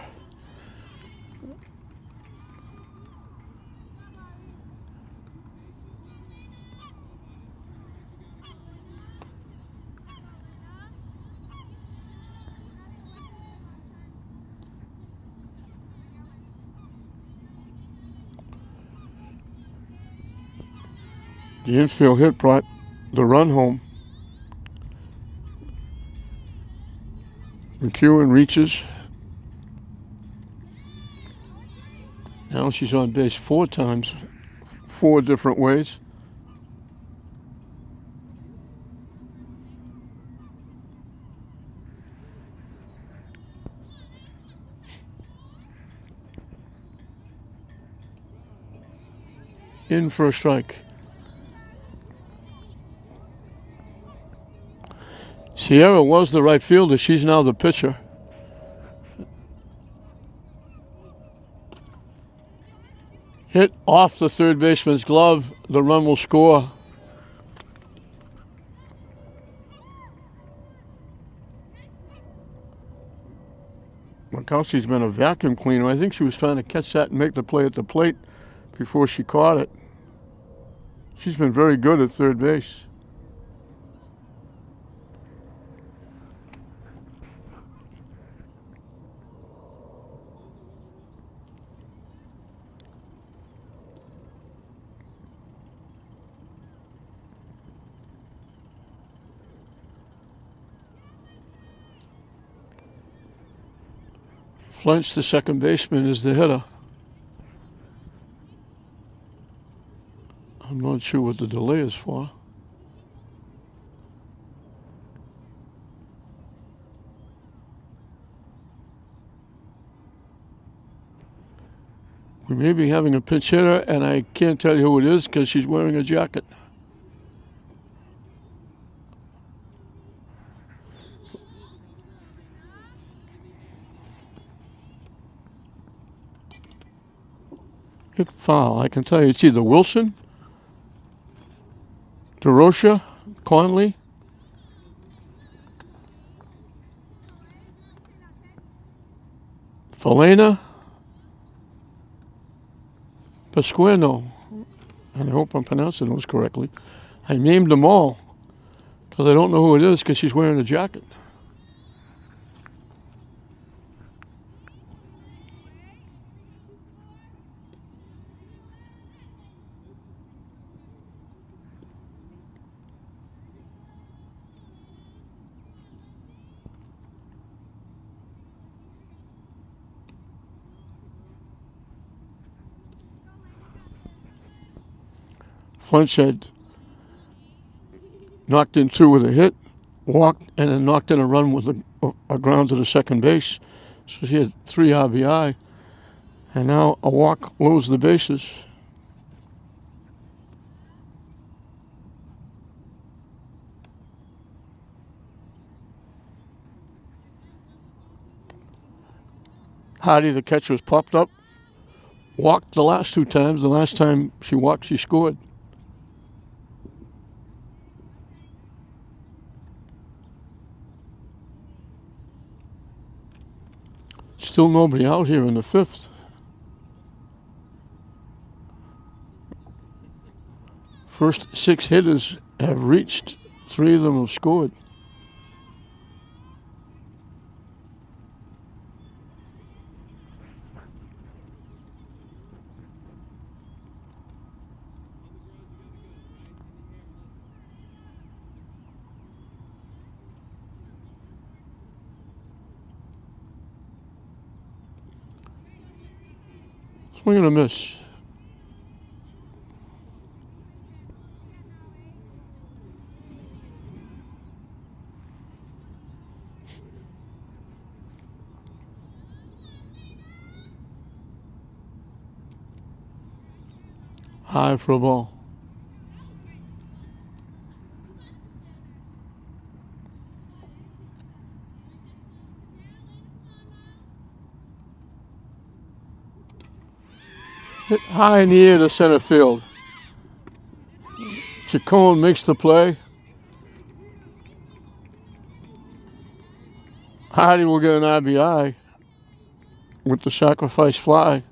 The infield hit brought the run home. McEwen reaches. Now she's on base 4 times, 4 different ways. In for a strike. Sierra was the right fielder. She's now the pitcher. Hit off the third baseman's glove. The run will score. Markowski's been a vacuum cleaner. I think she was trying to catch that and make the play at the plate before she caught it. She's been very good at third base. Flynch, the second baseman, is the hitter. I'm not sure what the delay is for. We may be having a pinch hitter, and I can't tell you who it is because she's wearing a jacket. Hit foul. I can tell you it's either Wilson, DeRocha, Conley, Felena, Pasquino, and I hope I'm pronouncing those correctly. I named them all because I don't know who it is because she's wearing a jacket. Flynch had knocked in 2 with a hit, walked, and then knocked in a run with a ground to the second base. So she had 3 RBI. And now a walk loads the bases. Hardy, the catcher, was popped up. Walked the last 2 times. The last time she walked, she scored. Still nobody out here in the 5th. First 6 hitters have reached. 3 of them have scored. Swing and a miss. High for a ball. Hit high in the air to center field. Chacon makes the play. Hardy will get an RBI with the sacrifice fly.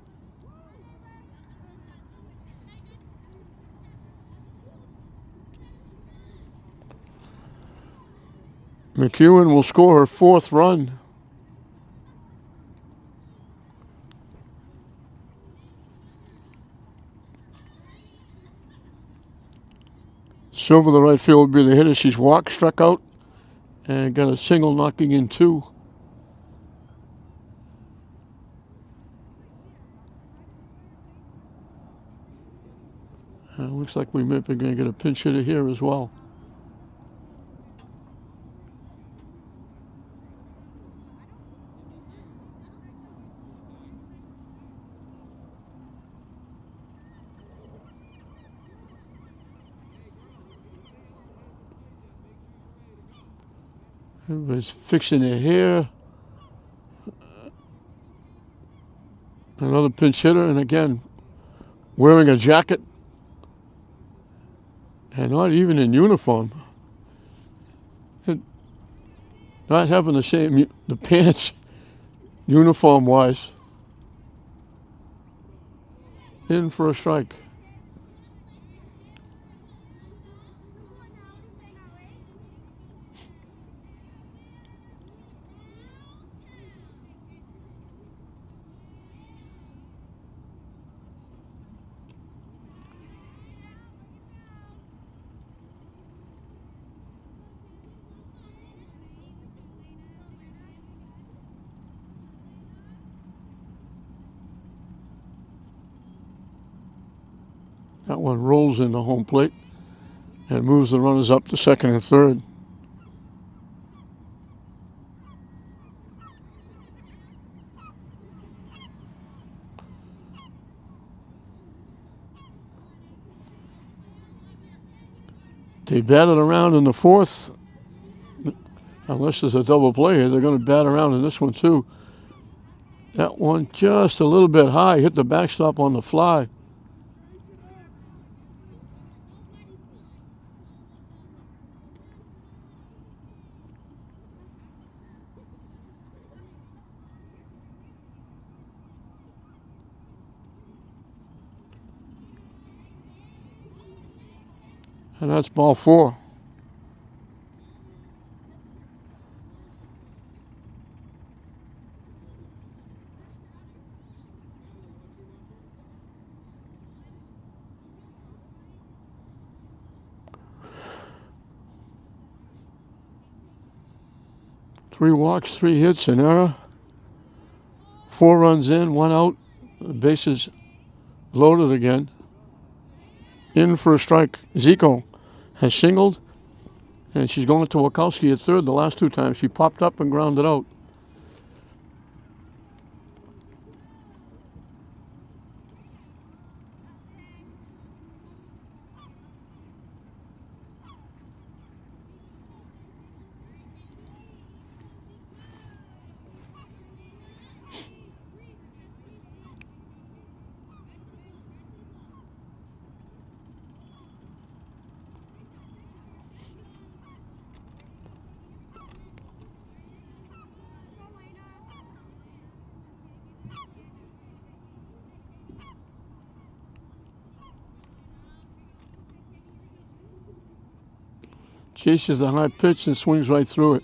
McEwen will score her 4th run. Silver, the right field, will be the hitter. She's walked, struck out, and got a single knocking in 2. Looks like we might be going to get a pinch hitter here as well. Everybody's fixing their hair. Another pinch hitter, and again, wearing a jacket. And not even in uniform. Not having the pants uniform-wise. In for a strike. That one rolls into home plate and moves the runners up to 2nd and 3rd. They batted around in the 4th. Unless there's a double play here, they're going to bat around in this one too. That one just a little bit high, hit the backstop on the fly. And that's ball 4. Three walks, 3 hits, an error. 4 runs in, 1 out. The bases loaded again. In for a strike. Zico has singled, and she's going to Wachowski at 3rd the last 2 times. She popped up and grounded out. Chases the high pitch and swings right through it.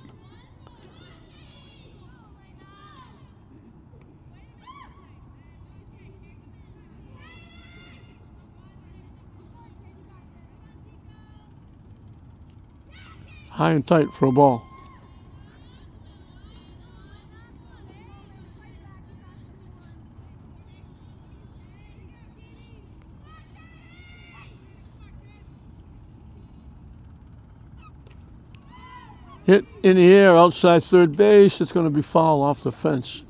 High and tight for a ball. Hit in the air outside third base. It's going to be foul off the fence.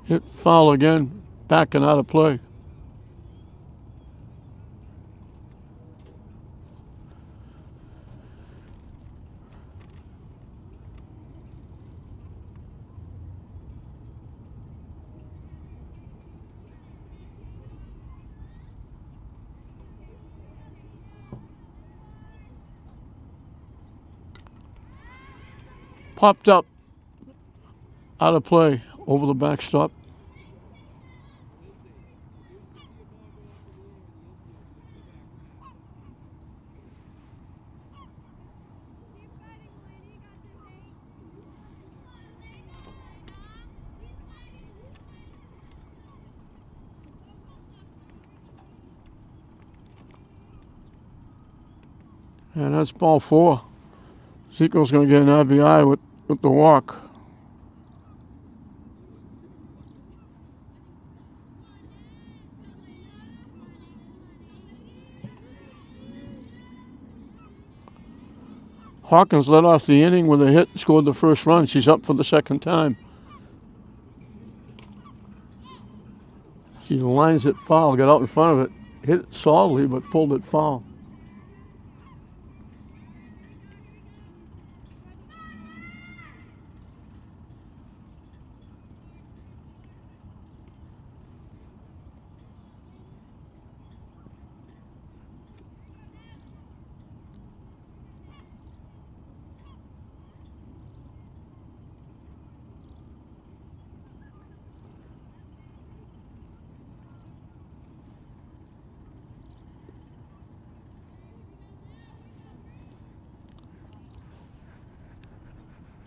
Hit foul again, backing out of play. Popped up, out of play, over the backstop. And that's ball 4. Zico's going to get an RBI with the walk. Hawkins led off the inning with a hit and scored the first run. She's up for the second time. She lines it foul, got out in front of it, hit it solidly, but pulled it foul.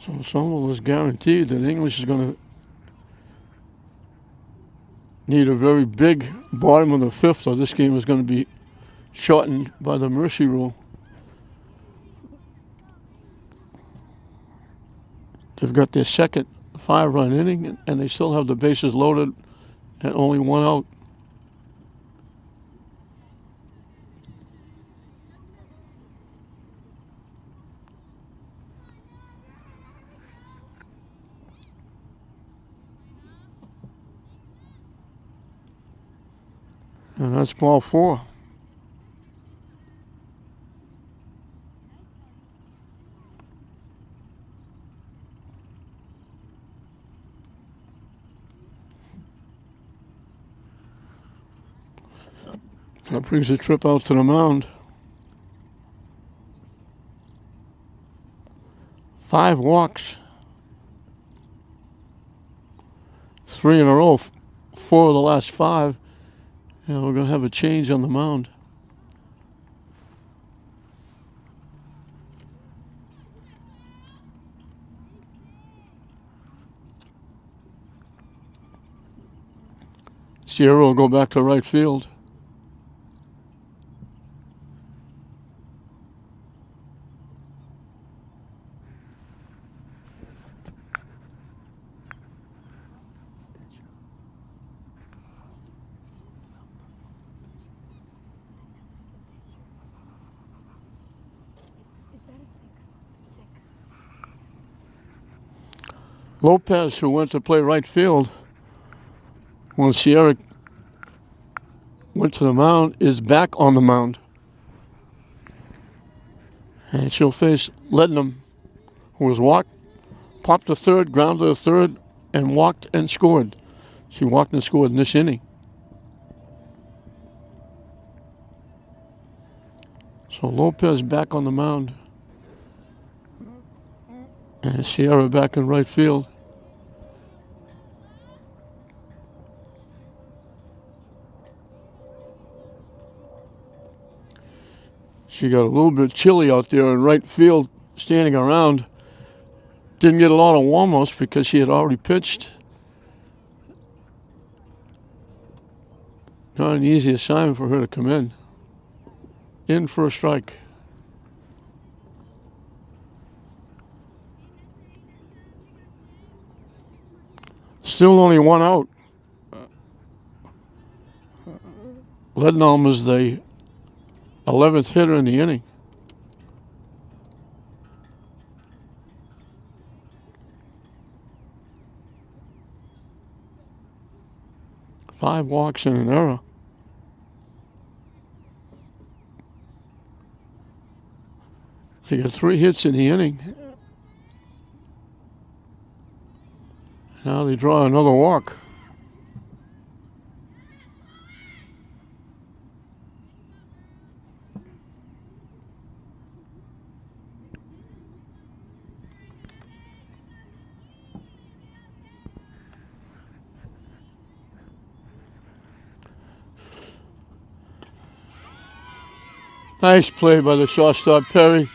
So Somerville is guaranteed that English is going to need a very big bottom of the 5th, or this game is going to be shortened by the mercy rule. They've got their second 5-run inning, and they still have the bases loaded and only 1 out. And that's ball 4. That brings the trip out to the mound. 5 walks. 3 in a row. 4 of the last 5. And we're going to have a change on the mound. Sierra will go back to right field. Lopez, who went to play right field when Sierra went to the mound, is back on the mound. And she'll face Lednam, who was walked, popped to third, grounded to third, and walked and scored. She walked and scored in this inning. So Lopez back on the mound. And Sierra back in right field. She got a little bit chilly out there in right field, standing around. Didn't get a lot of warm-ups because she had already pitched. Not an easy assignment for her to come in. In for a strike. Still only one out. Lednum is the 11th hitter in the inning. Five walks and an error. He got 3 hits in the inning. Now they draw another walk. Nice play by the shortstop, Perry.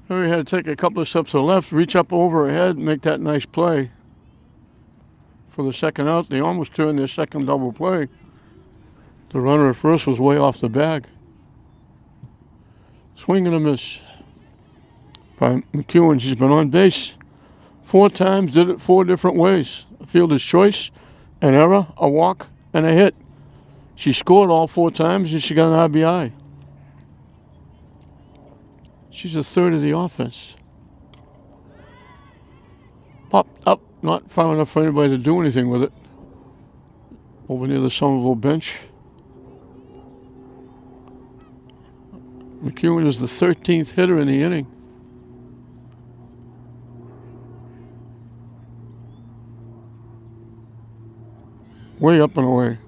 Perry had to take a couple of steps to the left, reach up over ahead, make that nice play for the second out. They almost turned their second double play. The runner at first was way off the bag. Swing and a miss by McEwen. She's been on base 4 times, did it 4 different ways. A fielder's choice, an error, a walk, and a hit. She scored all 4 times and she got an RBI. She's a third of the offense. Popped up, not far enough for anybody to do anything with it. Over near the Somerville bench. McEwen is the 13th hitter in the inning. Way up and away.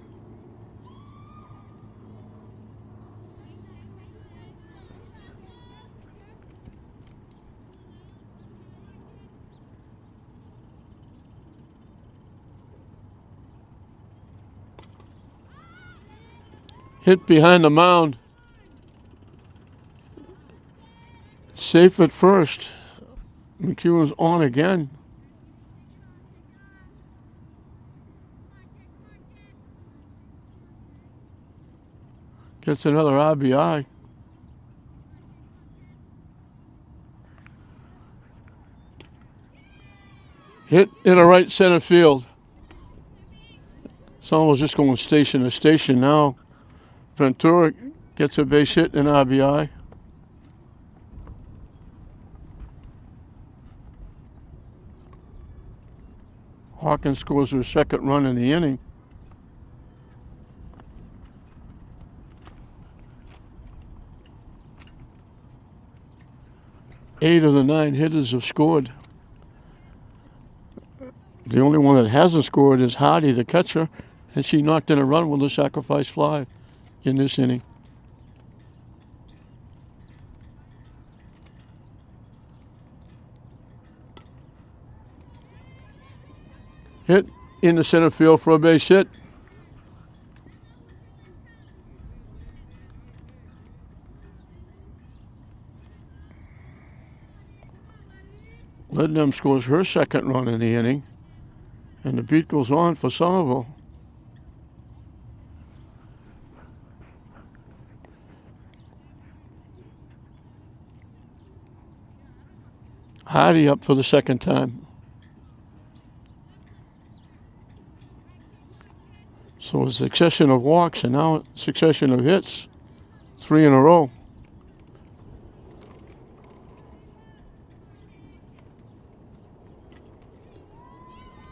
Hit behind the mound. Safe at first. McEwen's on again. Gets another RBI. Hit in a right center field. Someone's just going station to station now. Ventura gets a base hit and RBI. Hawkins scores her second run in the inning. Eight of the 9 hitters have scored. The only one that hasn't scored is Hardy, the catcher, and she knocked in a run with a sacrifice fly in this inning. Hit in the center field for a base hit. Lednum scores her second run in the inning, and the beat goes on for Somerville. Hardy up for the second time. So a succession of walks and now a succession of hits. 3 in a row.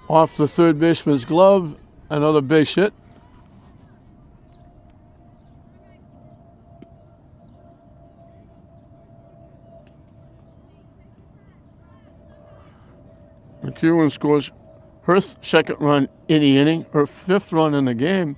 Off the third baseman's glove, another base hit. McEwen scores her second run in the inning, her 5th run in the game.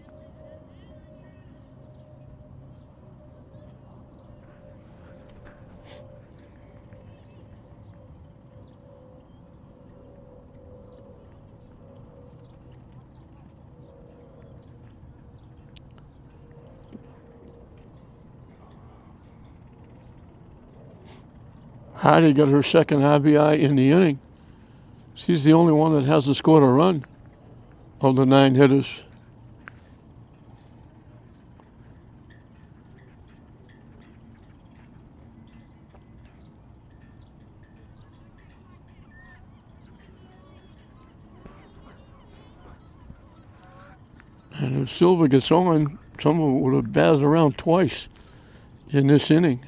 Hardy got her second RBI in the inning. She's the only one that hasn't scored a run of the 9 hitters. And if Silver gets on, Somerville would have batted around twice in this inning.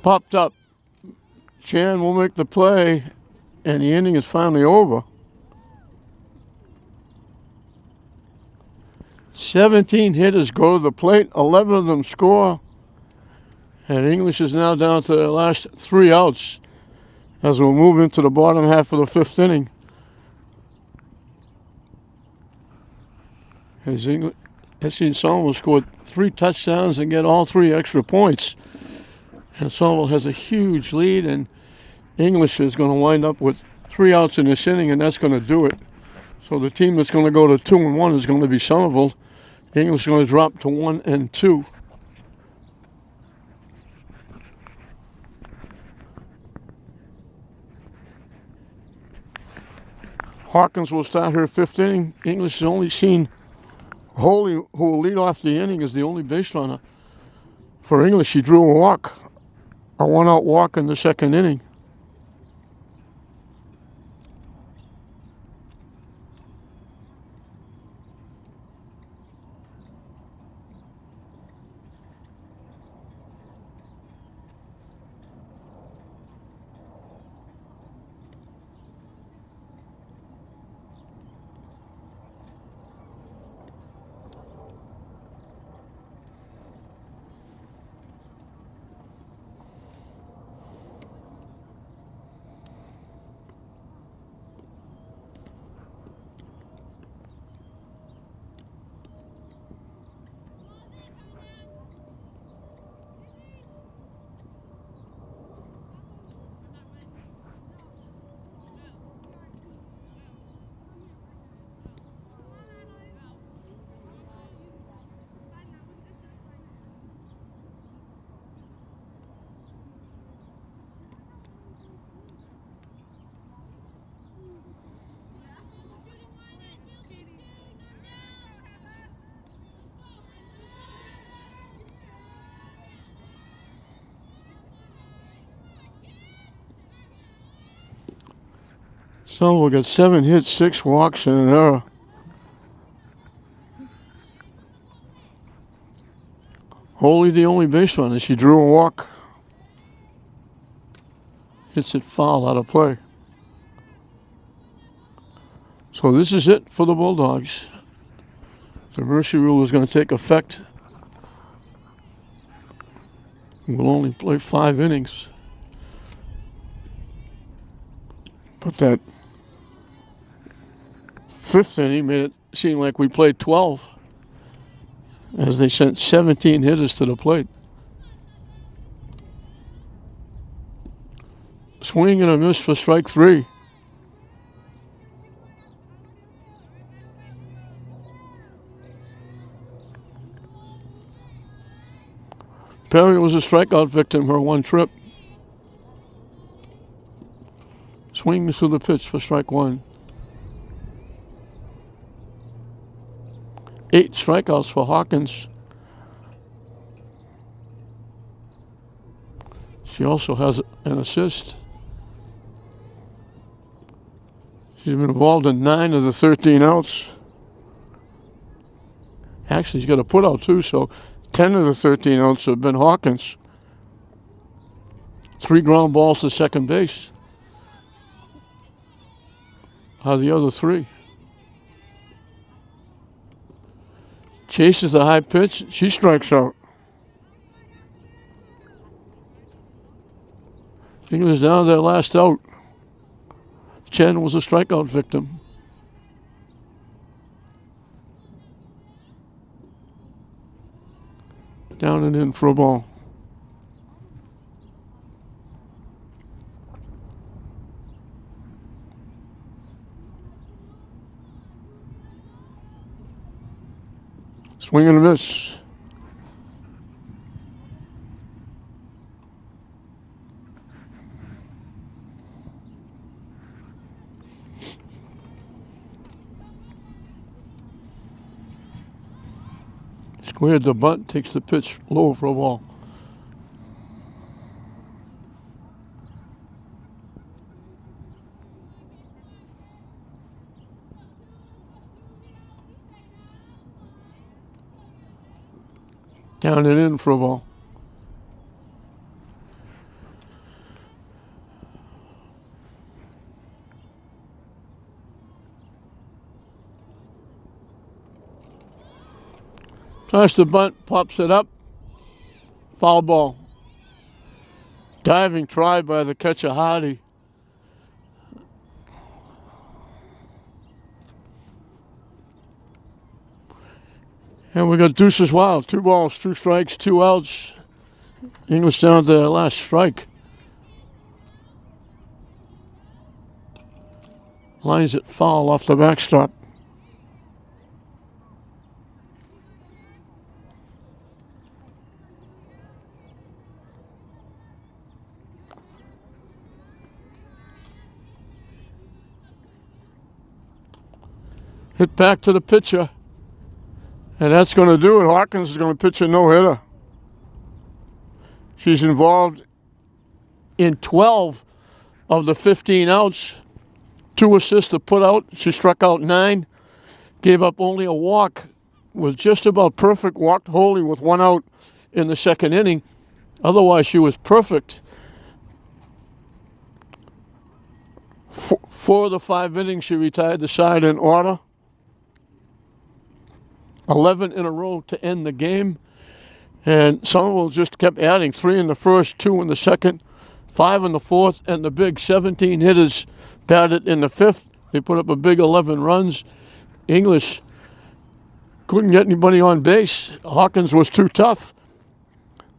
Popped up. Chan will make the play, and the inning is finally over. 17 hitters go to the plate, 11 of them score, and English is now down to their last 3 outs as we'll move into the bottom half of the 5th inning. As SC Somerville scored 3 touchdowns and get all 3 extra points. And Somerville has a huge lead, and English is going to wind up with 3 outs in this inning, and that's going to do it. So the team that's going to go to 2-1 is going to be Somerville. English is going to drop to 1-2. Hawkins will start her 5th inning. English has only seen Holy, who will lead off the inning, as the only base runner. For English, she drew a walk. A 1-out walk in the 2nd inning. So we'll get 7 hits, 6 walks, and an error. Holy, the only base runner. She drew a walk. Hits it foul out of play. So this is it for the Bulldogs. The mercy rule is going to take effect. We'll only play 5 innings. But that 5th inning made it seem like we played 12, as they sent 17 hitters to the plate. Swing and a miss for strike 3. Perry was a strikeout victim her 1 trip. Swings to the pitch for strike 1. 8 strikeouts for Hawkins. She also has an assist. She's been involved in 9 of the 13 outs. Actually, she's got a put out too, so 10 of the 13 outs have been Hawkins. 3 ground balls to second base. How are the other 3? Chases the high pitch. She strikes out. English down to their last out. Chen was a strikeout victim. Down and in for a ball. Swing and a miss. Cleared the bunt, takes the pitch low for a ball. Down and in for a ball. Tries the bunt, pops it up. Foul ball. Diving try by the catcher Hardy. And we got deuces wild. 2 balls, 2 strikes, 2 outs. English down to their last strike. Lines it foul off the backstop. Hit back to the pitcher. And that's going to do it. Hawkins is going to pitch a no-hitter. She's involved in 12 of the 15 outs. 2 assists to put out. She struck out 9. Gave up only a walk. Was just about perfect. Walked wholly with 1 out in the 2nd inning. Otherwise, she was perfect. 4 of the 5 innings, she retired the side in order. 11 in a row to end the game. And Somerville just kept adding. 3 in the first, 2 in the second, 5 in the fourth, and the big 17 hitters batted in the 5th. They put up a big 11 runs. English couldn't get anybody on base. Hawkins was too tough.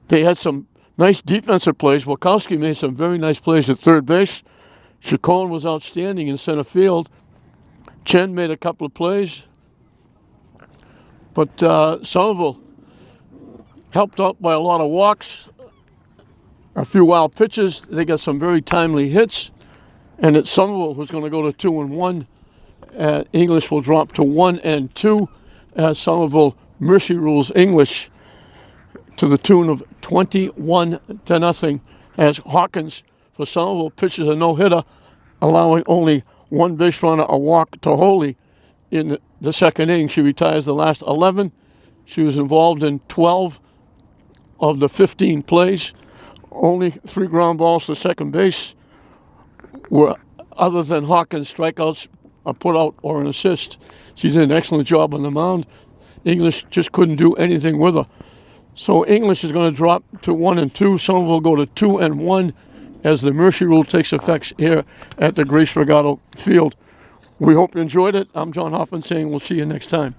They had some nice defensive plays. Wachowski made some very nice plays at third base. Chacon was outstanding in center field. Chen made a couple of plays. But Somerville helped out by a lot of walks, a few wild pitches. They got some very timely hits. And it's Somerville who's going to go to 2-1. English will drop to 1-2 as Somerville mercy rules English to the tune of 21-0 as Hawkins for Somerville pitches a no-hitter, allowing only 1 base runner a walk to Holy. In the 2nd inning, she retires the last 11. She was involved in 12 of the 15 plays. Only 3 ground balls to second base were, other than Hawkins' strikeouts, a put out or an assist. She did an excellent job on the mound. English just couldn't do anything with her. So English is going to drop to 1-2. Somerville will go to 2-1 as the mercy rule takes effect here at the Grace Regatta Field. We hope you enjoyed it. I'm John Hoffman saying we'll see you next time.